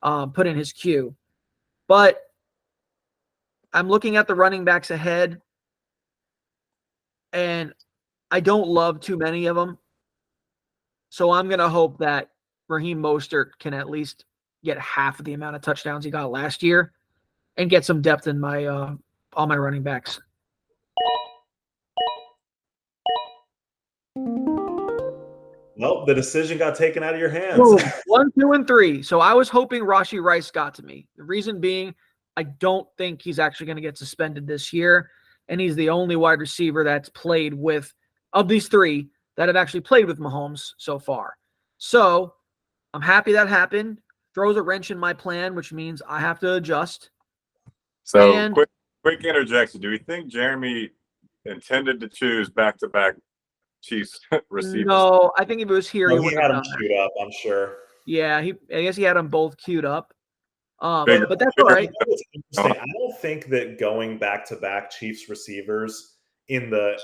put in his queue. But I'm looking at the running backs ahead, and I don't love too many of them. So I'm going to hope that Raheem Mostert can at least get half of the amount of touchdowns he got last year and get some depth in my all my running backs. Nope, the decision got taken out of your hands. Boom. 1, 2, and 3. So I was hoping Rashee Rice got to me. The reason being, I don't think he's actually going to get suspended this year, and he's the only wide receiver that's played with, of these 3, that have actually played with Mahomes so far. So I'm happy that happened. Throws a wrench in my plan, which means I have to adjust. So quick interjection. Do we think Jeremy intended to choose back-to-back Chiefs receivers? No, I think if it was here, he would had have them done queued up, I'm sure. Yeah, I guess he had them both queued up. But that's all right. I don't think that going back-to-back Chiefs receivers in the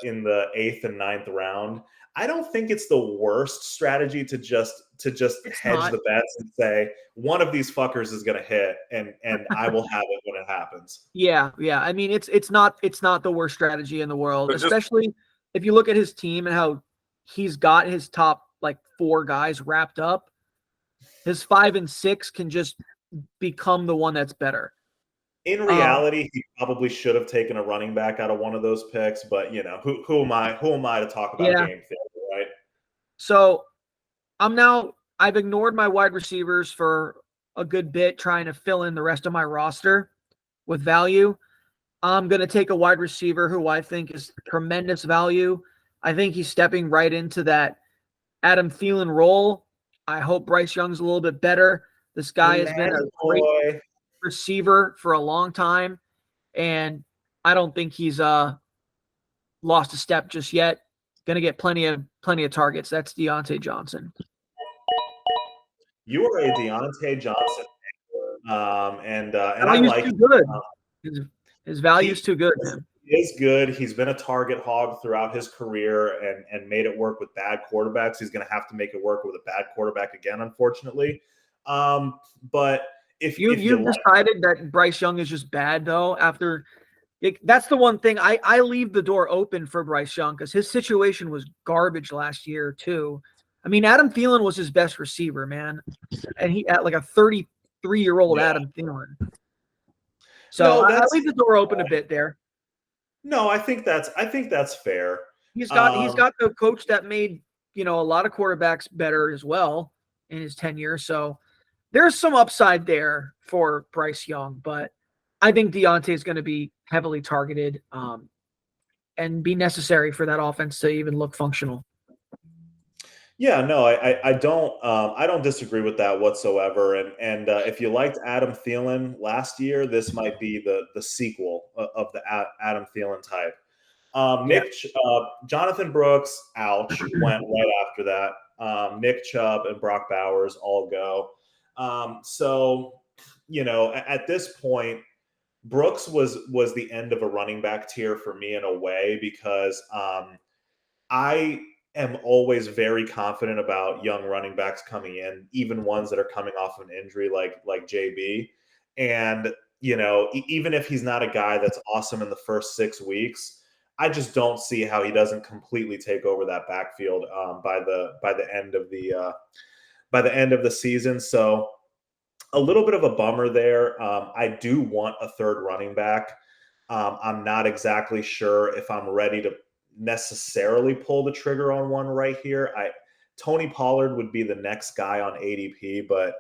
8th and 9th round, I don't think it's the worst strategy to just hedge the bets and say one of these fuckers is going to hit and I will have it when it happens. Yeah. I mean, it's not the worst strategy in the world, especially if you look at his team and how he's got his top 4 guys wrapped up. His 5 and 6 can just become the one that's better. In reality, he probably should have taken a running back out of one of those picks, but who am I to talk about game theory, right? So I've ignored my wide receivers for a good bit, trying to fill in the rest of my roster with value. I'm going to take a wide receiver who I think is tremendous value. I think he's stepping right into that Adam Thielen role. I hope Bryce Young's a little bit better. This guy has been a great receiver for a long time, and I don't think he's lost a step just yet. Going to get plenty of targets. That's Deontay Johnson. You are a Deontay Johnson, and I like too good. His value's too good, man. He is good. He's been a target hog throughout his career and made it work with bad quarterbacks. He's going to have to make it work with a bad quarterback again, unfortunately. But if you've decided that Bryce Young is just bad, though, after that's the one thing I leave the door open for Bryce Young because his situation was garbage last year too. I mean, Adam Thielen was his best receiver, man, and he at like a 33-year-old Adam Thielen. So I leave the door open a bit there. No, I think that's fair. He's got the coach that made a lot of quarterbacks better as well in his tenure. So there's some upside there for Bryce Young, but I think Deontay is going to be heavily targeted and be necessary for that offense to even look functional. Yeah, no, I don't disagree with that whatsoever. And if you liked Adam Thielen last year, this might be the sequel of the Adam Thielen type. Jonathan Brooks, ouch, went right after that. Nick Chubb and Brock Bowers all go. So at this point, Brooks was the end of a running back tier for me in a way because I am always very confident about young running backs coming in, even ones that are coming off of an injury like JB. And, even if he's not a guy that's awesome in the first 6 weeks, I just don't see how he doesn't completely take over that backfield by the end of the season. So a little bit of a bummer there. I do want a third running back. I'm not exactly sure if I'm ready to necessarily pull the trigger on one right here. Tony Pollard would be the next guy on ADP, but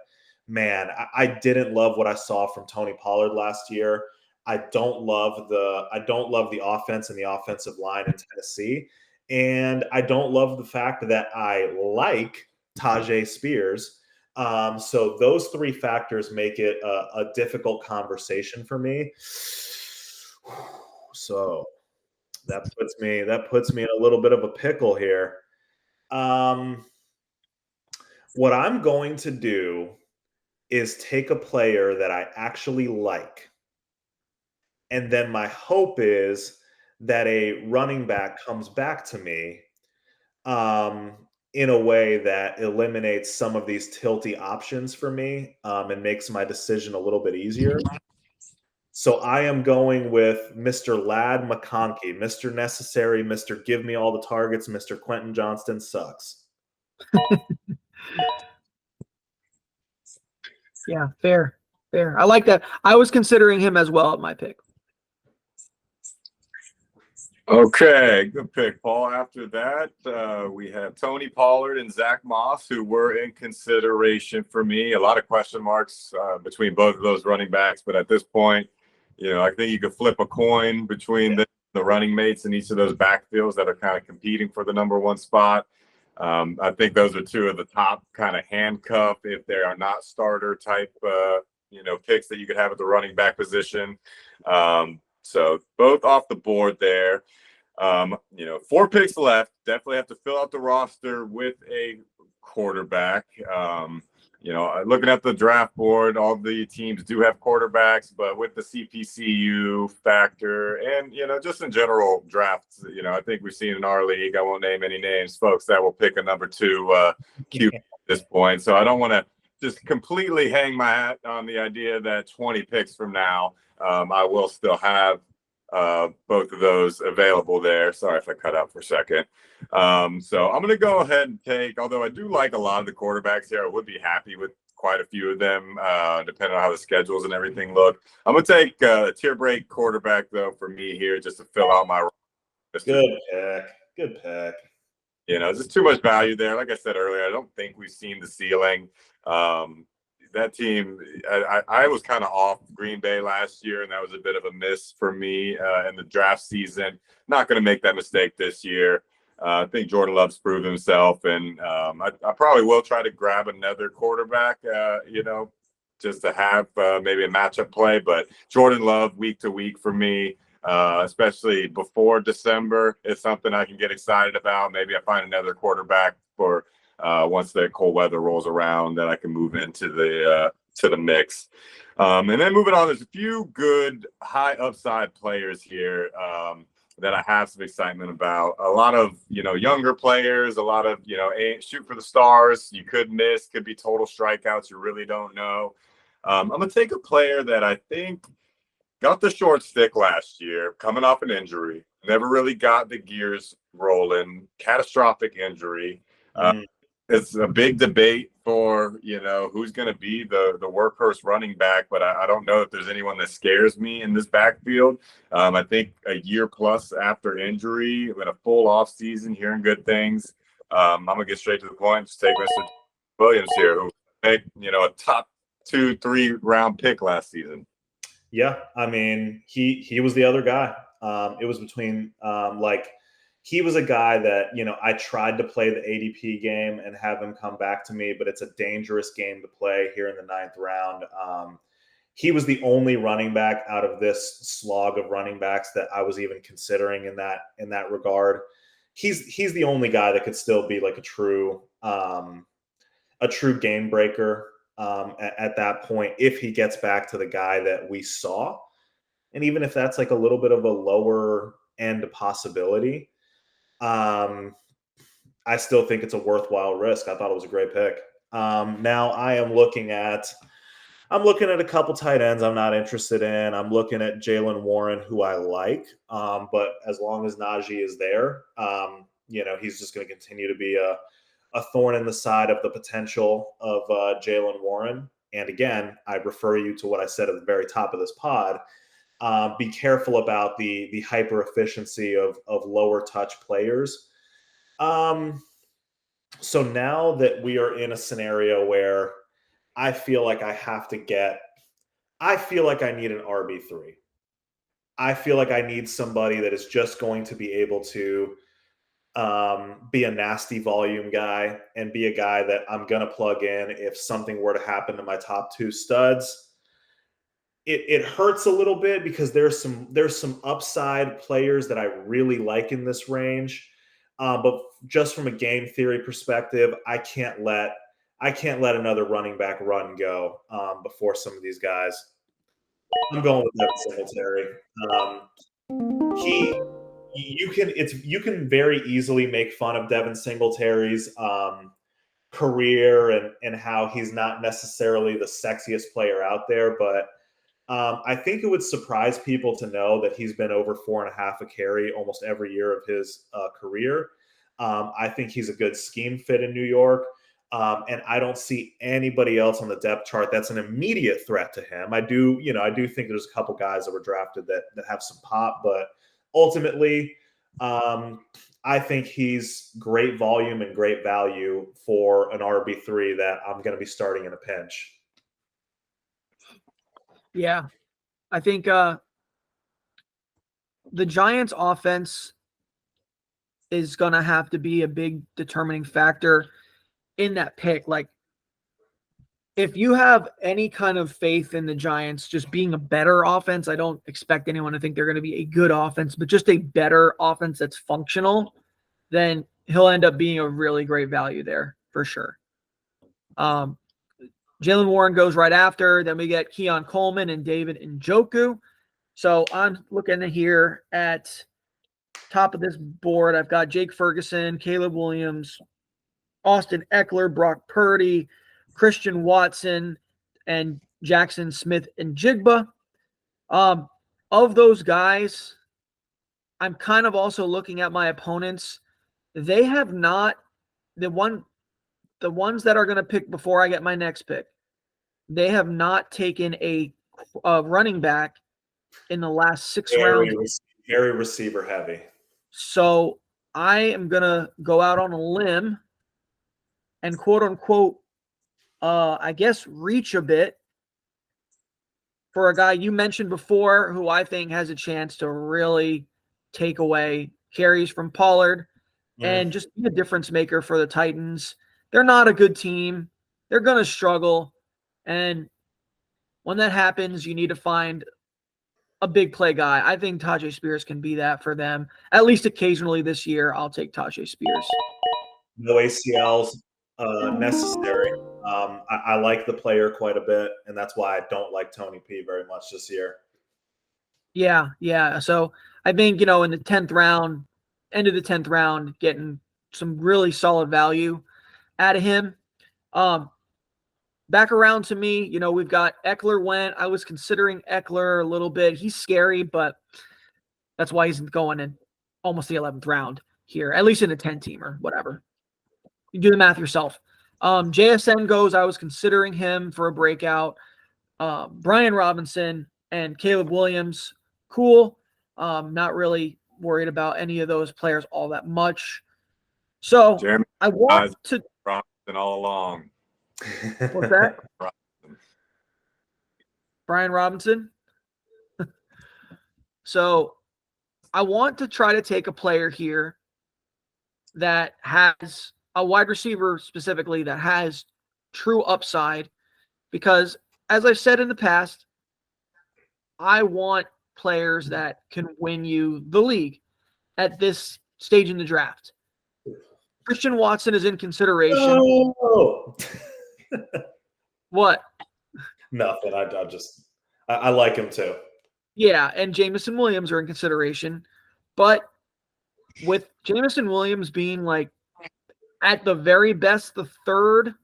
man, I didn't love what I saw from Tony Pollard last year. I don't love the offense and the offensive line in Tennessee, and I don't love the fact that I like Tajay Spears. So those three factors make it a difficult conversation for me. So that puts me in a little bit of a pickle here. What I'm going to do is take a player that I actually like. And then my hope is that a running back comes back to me in a way that eliminates some of these tilty options for me and makes my decision a little bit easier. So I am going with Mr. Ladd McConkey, Mr. Necessary, Mr. Give Me All the Targets, Mr. Quentin Johnston sucks. Yeah, fair. I like that. I was considering him as well at my pick. Okay, good pick, Paul. After that, we have Tony Pollard and Zach Moss, who were in consideration for me. A lot of question marks between both of those running backs, but at this point, I think you could flip a coin between the running mates in each of those backfields that are kind of competing for the number one spot. I think those are two of the top kind of handcuff, if they are not starter type, picks that you could have at the running back position. So both off the board there. 4 picks left. Definitely have to fill out the roster with a quarterback. Looking at the draft board, all the teams do have quarterbacks, but with the CPCU factor and, just in general drafts, I think we've seen in our league, I won't name any names, folks that will pick a number 2 QB at this point. So I don't want to just completely hang my hat on the idea that 20 picks from now, I will still have both of those available there. Sorry if I cut out for a second. So I'm going to go ahead and take, although I do like a lot of the quarterbacks here, I would be happy with quite a few of them, depending on how the schedules and everything look. I'm going to take a tier break quarterback, though, for me here, just to fill out my Good pick. Just too much value there. Like I said earlier, I don't think we've seen the ceiling. That team, I was kind of off Green Bay last year, and that was a bit of a miss for me in the draft season. Not going to make that mistake this year. I think Jordan Love's proved himself, and I probably will try to grab another quarterback, just to have maybe a matchup play. But Jordan Love week to week for me, especially before December, is something I can get excited about. Maybe I find another quarterback for once the cold weather rolls around that I can move into the mix. And then moving on, there's a few good high upside players here that I have some excitement about. A lot of, younger players, a lot of, shoot for the stars. You could miss, could be total strikeouts. You really don't know. I'm going to take a player that I think got the short stick last year, coming off an injury, never really got the gears rolling, catastrophic injury. It's a big debate for, who's going to be the workhorse running back, but I don't know if there's anyone that scares me in this backfield. I think a year plus after injury, with a full off season, hearing good things. I'm going to get straight to the point. Just take Mr. Williams here, who made, a top 2-3 round pick last season. Yeah, I mean, he was the other guy. It was between he was a guy that, I tried to play the ADP game and have him come back to me, but it's a dangerous game to play here in the 9th round. He was the only running back out of this slog of running backs that I was even considering in that regard. He's the only guy that could still be like a true game breaker at that point, if he gets back to the guy that we saw. And even if that's like a little bit of a lower end possibility, I still think it's a worthwhile risk. I thought it was a great pick. Now I'm looking at a couple tight ends I'm not interested in. I'm looking at Jaylen Warren, who I like. But as long as Najee is there, he's just going to continue to be a thorn in the side of the potential of Jaylen Warren. And again, I refer you to what I said at the very top of this pod. Be careful about the hyper efficiency of lower touch players. So now that we are in a scenario where I feel like I need an RB3. I feel like I need somebody that is just going to be able to be a nasty volume guy and be a guy that I'm going to plug in if something were to happen to my top 2 studs. It hurts a little bit because there's some upside players that I really like in this range. But just from a game theory perspective, I can't let another running back run go before some of these guys. I'm going with Devin Singletary. You can very easily make fun of Devin Singletary's career and how he's not necessarily the sexiest player out there, but I think it would surprise people to know that he's been over 4.5 a carry almost every year of his career. I think he's a good scheme fit in New York. And I don't see anybody else on the depth chart that's an immediate threat to him. I do think there's a couple guys that were drafted that have some pop, but ultimately, I think he's great volume and great value for an RB3 that I'm going to be starting in a pinch. Yeah, I think the Giants' offense is going to have to be a big determining factor in that pick. Like, if you have any kind of faith in the Giants just being a better offense, I don't expect anyone to think they're going to be a good offense, but just a better offense that's functional, then he'll end up being a really great value there for sure. Jaylen Warren goes right after. Then we get Keon Coleman and David Njoku. So I'm looking here at top of this board. I've got Jake Ferguson, Caleb Williams, Austin Eckler, Brock Purdy, Christian Watson, and Jackson Smith and Jigba. Of those guys, I'm kind of also looking at my opponents. They have not the ones that are going to pick before I get my next pick. They have not taken a running back in the last 6 rounds. Very receiver heavy. So I am going to go out on a limb and quote unquote, I guess, reach a bit for a guy you mentioned before who I think has a chance to really take away carries from Pollard. and just be a difference maker for the Titans. They're not a good team. They're going to struggle. And when that happens, you need to find a big play guy. I think Tajay Spears can be that for them. At least occasionally this year, I'll take Tajay Spears. No ACLs necessary. I like the player quite a bit, and that's why I don't like Tony P very much this year. Yeah. So I think, in the 10th round, end of the 10th round, getting some really solid value out of him. Back around to me, we've got Eckler went. I was considering Eckler a little bit. He's scary, but that's why he's going in almost the 11th round here, at least in a 10-teamer, whatever. You do the math yourself. JSN goes. I was considering him for a breakout. Brian Robinson and Caleb Williams, cool. Not really worried about any of those players all that much. So Jeremy, I want to Robinson all along. What's that? Brian Robinson. So I want to try to take a player here that has a wide receiver specifically that has true upside, because as I've said in the past, I want players that can win you the league at this stage in the draft. Christian Watson is in consideration. Oh. What? Nothing. I like him too. Yeah, and Jamison Williams are in consideration. But with Jamison Williams being like at the very best the third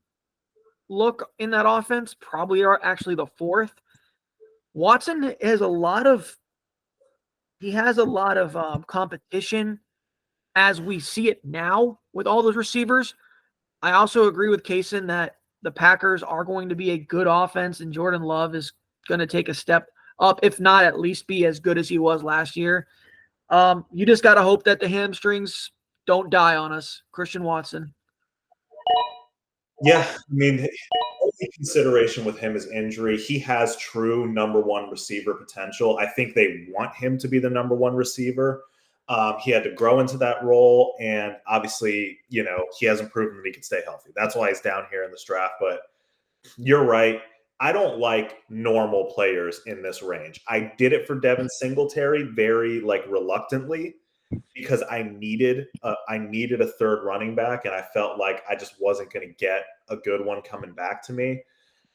look in that offense, probably are actually the fourth. Watson has a lot of competition as we see it now with all those receivers. I also agree with Cason that the Packers are going to be a good offense, and Jordan Love is going to take a step up, if not at least be as good as he was last year. You just got to hope that the hamstrings don't die on us. Christian Watson. Yeah, I mean, only consideration with him is injury. He has true number one receiver potential. I think they want him to be the number one receiver. He had to grow into that role, and obviously, he hasn't proven that he can stay healthy. That's why he's down here in this draft. But you're right. I don't like normal players in this range. I did it for Devin Singletary very reluctantly because I needed a third running back, and I felt like I just wasn't going to get a good one coming back to me.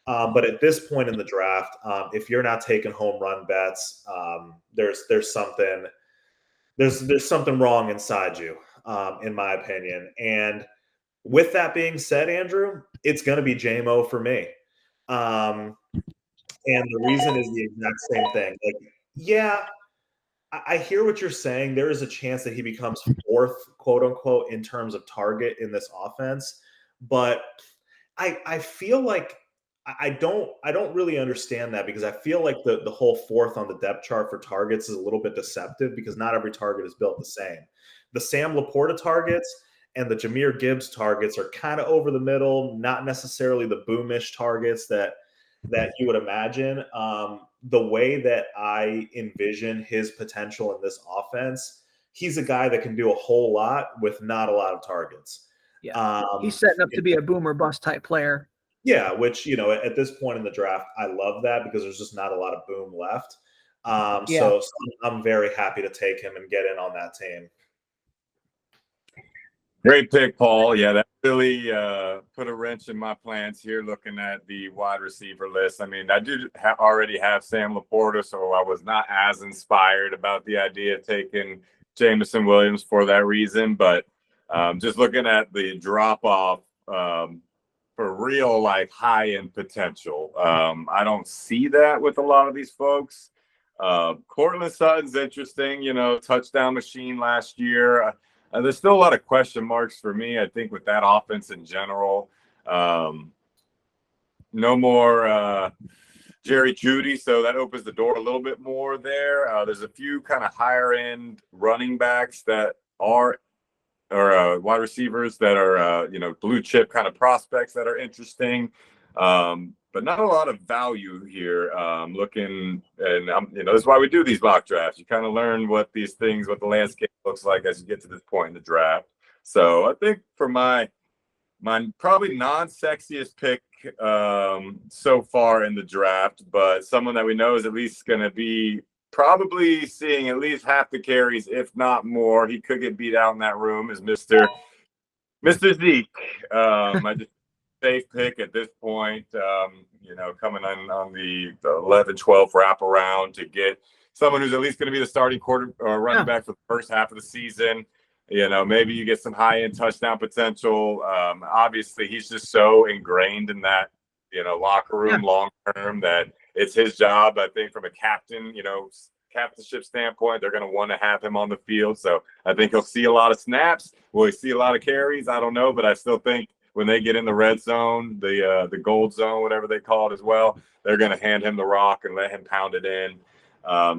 But at this point in the draft, if you're not taking home run bets, there's something wrong inside you, in my opinion. And with that being said, Andrew, it's going to be JMO for me. And the reason is the exact same thing. I hear what you're saying. There is a chance that he becomes fourth, quote unquote, in terms of target in this offense. But I feel like I don't really understand that, because I feel like the whole fourth on the depth chart for targets is a little bit deceptive, because not every target is built the same. The Sam Laporta targets and the Jahmyr Gibbs targets are kind of over the middle, not necessarily the boomish targets that you would imagine. The way that I envision his potential in this offense, he's a guy that can do a whole lot with not a lot of targets. Yeah, he's setting up to be a boomer bust type player. Yeah, which, at this point in the draft, I love that, because there's just not a lot of boom left. So I'm very happy to take him and get in on that team. Great pick, Paul. Yeah, that really put a wrench in my plans here looking at the wide receiver list. I mean, I do already have Sam Laporta, so I was not as inspired about the idea of taking Jamison Williams for that reason. But just looking at the drop-off for real, high-end potential, I don't see that with a lot of these folks. Cortland Sutton's interesting, touchdown machine last year. There's still a lot of question marks for me, I think, with that offense in general. No more Jerry Jeudy, so that opens the door a little bit more there. There's a few kind of higher-end running backs that are or wide receivers that are, blue chip kind of prospects that are interesting. But not a lot of value here. Looking, and this is why we do these mock drafts. You kind of learn what the landscape looks like as you get to this point in the draft. So I think for my probably non-sexiest pick so far in the draft, but someone that we know is at least going to be probably seeing at least half the carries, if not more. He could get beat out in that room. Is Mr. Zeke. I just safe pick at this point. Coming on the 11-12 wraparound to get someone who's at least going to be the starting running back for the first half of the season. Maybe you get some high-end touchdown potential. Obviously, he's just so ingrained in that, locker room long-term that it's his job. I think from a captainship standpoint, they're going to want to have him on the field. So I think he'll see a lot of snaps. Will he see a lot of carries? I don't know, but I still think when they get in the red zone, the gold zone, whatever they call it as well, they're going to hand him the rock and let him pound it in.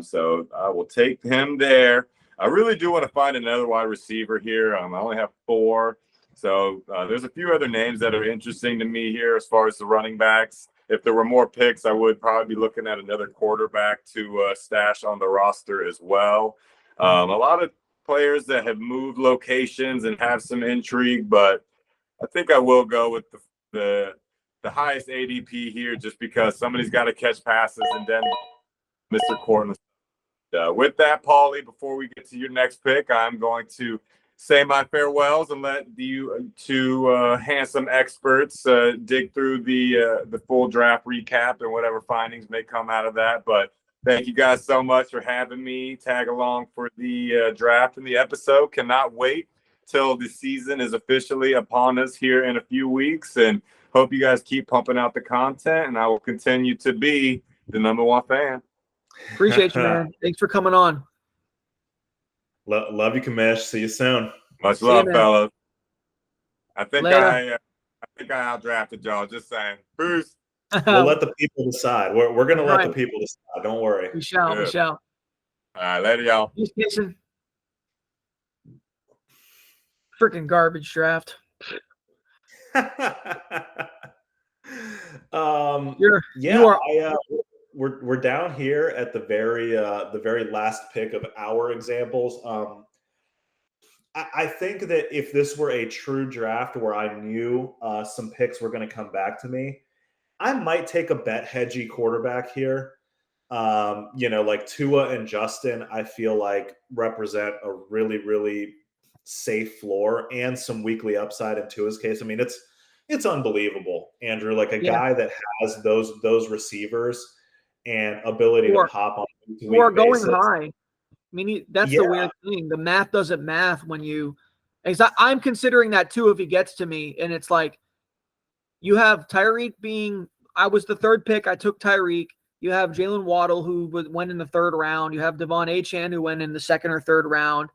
So I will take him there. I really do want to find another wide receiver here. I only have 4. So there's a few other names that are interesting to me here as far as the running backs. If there were more picks, I would probably be looking at another quarterback to stash on the roster as well. A lot of players that have moved locations and have some intrigue, but I think I will go with the highest ADP here just because somebody's got to catch passes, and then Mr. Cortland. With that, Paulie, before we get to your next pick, I'm going to say my farewells and let you two handsome experts dig through the full draft recap and whatever findings may come out of that. But thank you guys so much for having me tag along for the draft and the episode. Cannot wait till the season is officially upon us here in a few weeks, and hope you guys keep pumping out the content, and I will continue to be the #1 fan. Appreciate you, man. Thanks for coming on. Love you, Commish. See you soon. Much love, fellas. I think Later. I outdrafted y'all. Just saying. Bruce. We'll let the people decide. We're gonna let the people decide. Don't worry. We shall. We shall. All right, later, y'all. Just Cason. Freaking garbage draft. We're down here at the very last pick of our examples. I think that if this were a true draft where I knew some picks were going to come back to me, I might take a bet hedgy quarterback here. Like Tua and Justin, I feel like represent a really, really safe floor and some weekly upside in Tua's case. I mean, it's unbelievable, Andrew. Like a guy that has those receivers and ability to pop on who are going high. I mean, that's the weird thing. The math doesn't math when you. I'm considering that too if he gets to me, and it's like you have Tyreek being. I was the 3rd pick. I took Tyreek. You have Jalen Waddle who went in the 3rd round. You have Devon Achane who went in the 2nd or 3rd round.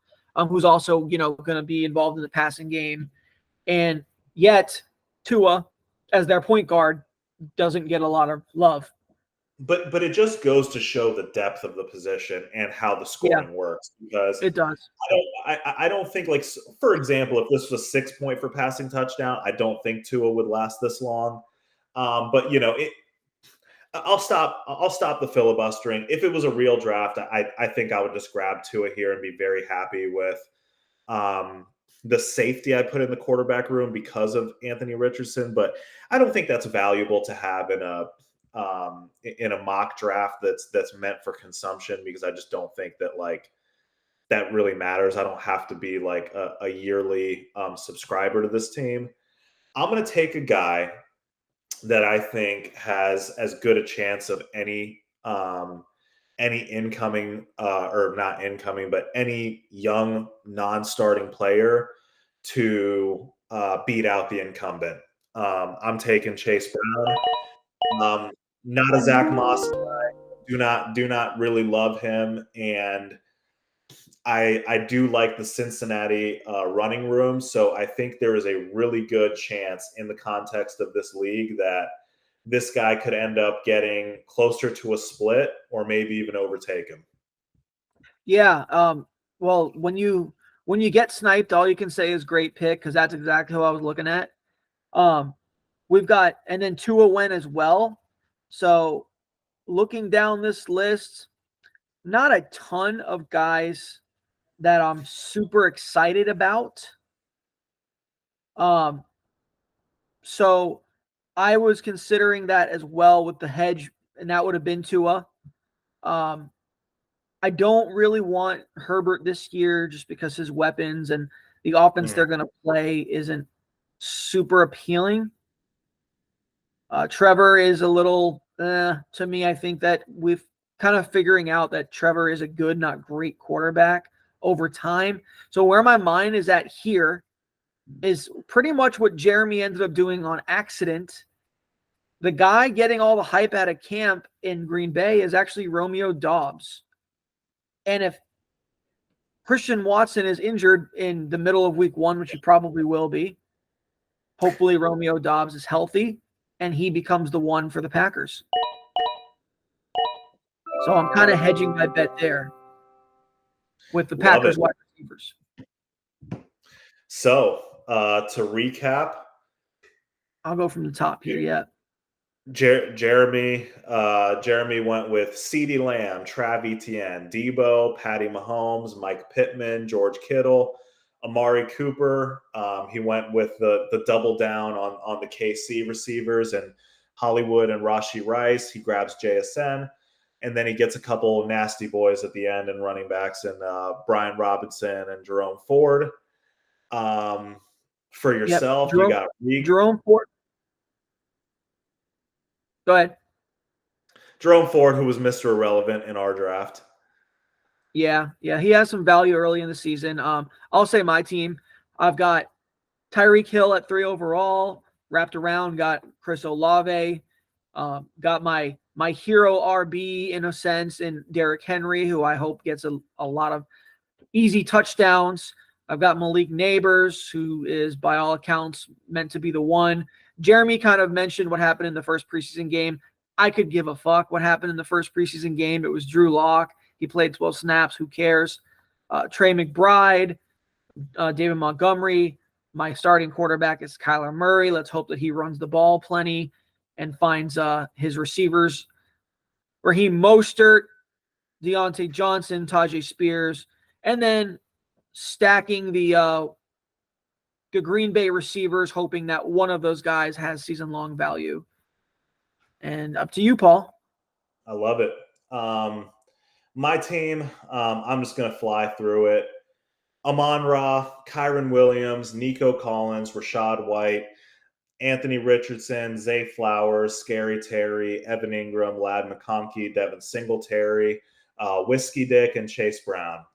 Who's also going to be involved in the passing game, and yet Tua, as their point guard, doesn't get a lot of love. But it just goes to show the depth of the position and how the scoring works, because it does. I don't think, like, for example, if this was 6 point for passing touchdown, I don't think Tua would last this long. But I'll stop the filibustering. If it was a real draft, I think I would just grab Tua here and be very happy with the safety I put in the quarterback room because of Anthony Richardson. But I don't think that's valuable to have in a mock draft that's meant for consumption, because I just don't think that that really matters. I don't have to be like a yearly subscriber to this team. I'm going to take a guy that I think has as good a chance of any incoming or not incoming, but any young non-starting player to beat out the incumbent. I'm taking Chase Brown. Not a Zach Moss guy. Do not really love him, and I do like the Cincinnati running room. So I think there is a really good chance in the context of this league that this guy could end up getting closer to a split or maybe even overtake him. Yeah. Well, when you get sniped, all you can say is great pick, because that's exactly who I was looking at. We've got, and then Tua went as well. So looking down this list, not a ton of guys that I'm super excited about. So I was considering that as well with the hedge, and that would have been Tua. I don't really want Herbert this year just because his weapons and the offense they're going to play isn't super appealing. Trevor is a little, to me, I think that we've kind of figuring out that Trevor is a good, not great quarterback over time. So where my mind is at here is pretty much what Jeremy ended up doing on accident. The guy getting all the hype out of camp in Green Bay is actually Romeo Doubs. And if Christian Watson is injured in the middle of week 1, which he probably will be, hopefully Romeo Doubs is healthy and he becomes the one for the Packers. So I'm kind of hedging my bet there with the Packers wide receivers. So to recap, I'll go from the top here. Yeah. Jeremy went with CeeDee Lamb, Trav Etienne, Debo, Patty Mahomes, Mike Pittman, George Kittle, Amari Cooper. He went with the double down on the KC receivers and Hollywood and Rashee Rice. He grabs JSN, and then he gets a couple nasty boys at the end and running backs and Brian Robinson and Jerome Ford. For yourself, you got Jerome Ford. Go ahead. Jerome Ford, who was Mr. Irrelevant in our draft. Yeah, he has some value early in the season. I'll say my team. I've got Tyreek Hill at 3 overall. Wrapped around, got Chris Olave. Got my hero RB in a sense in Derrick Henry, who I hope gets a lot of easy touchdowns. I've got Malik Neighbors, who is by all accounts meant to be the one. Jeremy kind of mentioned what happened in the first preseason game. I could give a fuck what happened in the first preseason game. It was Drew Lock. He played 12 snaps. Who cares? Trey McBride, David Montgomery. My starting quarterback is Kyler Murray. Let's hope that he runs the ball plenty and finds his receivers. Raheem Mostert, Deontay Johnson, Tajay Spears, and then stacking the Green Bay receivers, hoping that one of those guys has season-long value. And up to you, Paul. I love it. My team, I'm just going to fly through it. Amon-Ra, Kyron Williams, Nico Collins, Rashad White, Anthony Richardson, Zay Flowers, Scary Terry, Evan Ingram, Lad McConkey, Devin Singletary, Whiskey Dick, and Chase Brown.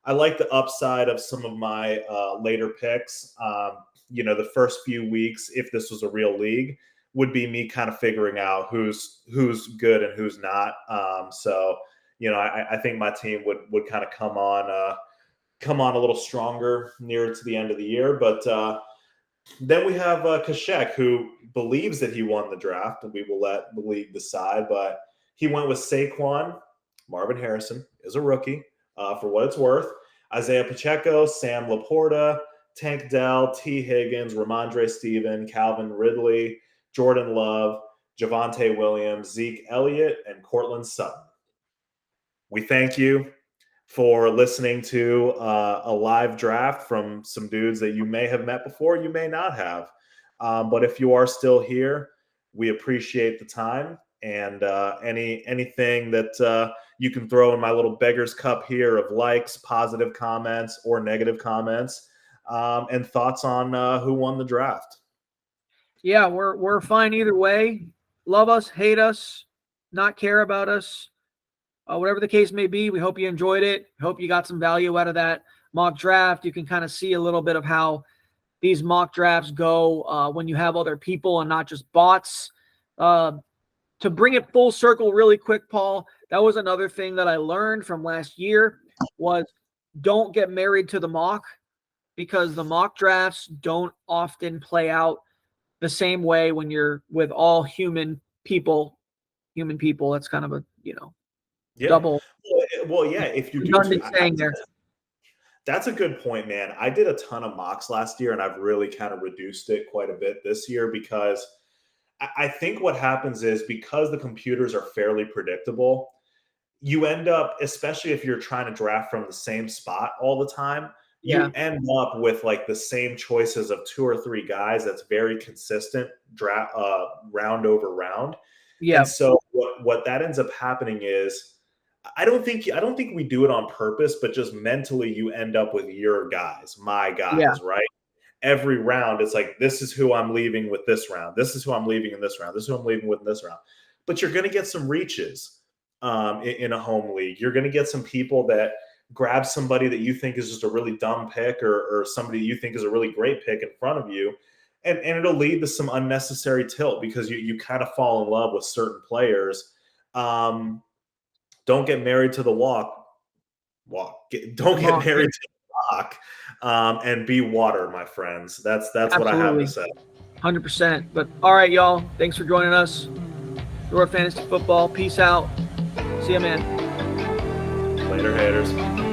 I like the upside of some of my later picks. The first few weeks, if this was a real league, would be me kind of figuring out who's good and who's not. I think my team would kind of come on a little stronger near to the end of the year. But then we have Kashek, who believes that he won the draft, and we will let the league decide. But he went with Saquon. Marvin Harrison is a rookie, for what it's worth. Isaiah Pacheco, Sam Laporta, Tank Dell, T. Higgins, Ramondre Steven, Calvin Ridley, Jordan Love, Javonte Williams, Zeke Elliott, and Cortland Sutton. We thank you for listening to a live draft from some dudes that you may have met before, you may not have. But if you are still here, we appreciate the time. And anything that you can throw in my little beggar's cup here of likes, positive comments, or negative comments, and thoughts on who won the draft. Yeah, we're fine either way. Love us, hate us, not care about us. Whatever the case may be, we hope you enjoyed it. Hope you got some value out of that mock draft. You can kind of see a little bit of how these mock drafts go when you have other people and not just bots. To bring it full circle really quick, Paul, that was another thing that I learned from last year was don't get married to the mock, because the mock drafts don't often play out the same way when you're with all human people. That's kind of a, double. Well, yeah, if you do saying there. That's a good point, man. I did a ton of mocks last year, and I've really kind of reduced it quite a bit this year because I think what happens is because the computers are fairly predictable, you end up, especially if you're trying to draft from the same spot all the time, Yeah. you end up with like the same choices of 2 or 3 guys that's very consistent draft round over round. Yeah. And so what that ends up happening is I don't think we do it on purpose, but just mentally you end up with your guys, my guys, Yeah. right? Every round it's like, this is who I'm leaving with this round. This is who I'm leaving in this round. This is who I'm leaving with in this round. But you're going to get some reaches in a home league. You're going to get some people that grab somebody that you think is just a really dumb pick or somebody you think is a really great pick in front of you. And it'll lead to some unnecessary tilt because you kind of fall in love with certain players. Don't get married to the walk. Don't get married to the walk. And be water, my friends. That's what I have to say. 100%. But all right, y'all. Thanks for joining us. Your Fantasy Football. Peace out. See ya, man. Later, haters.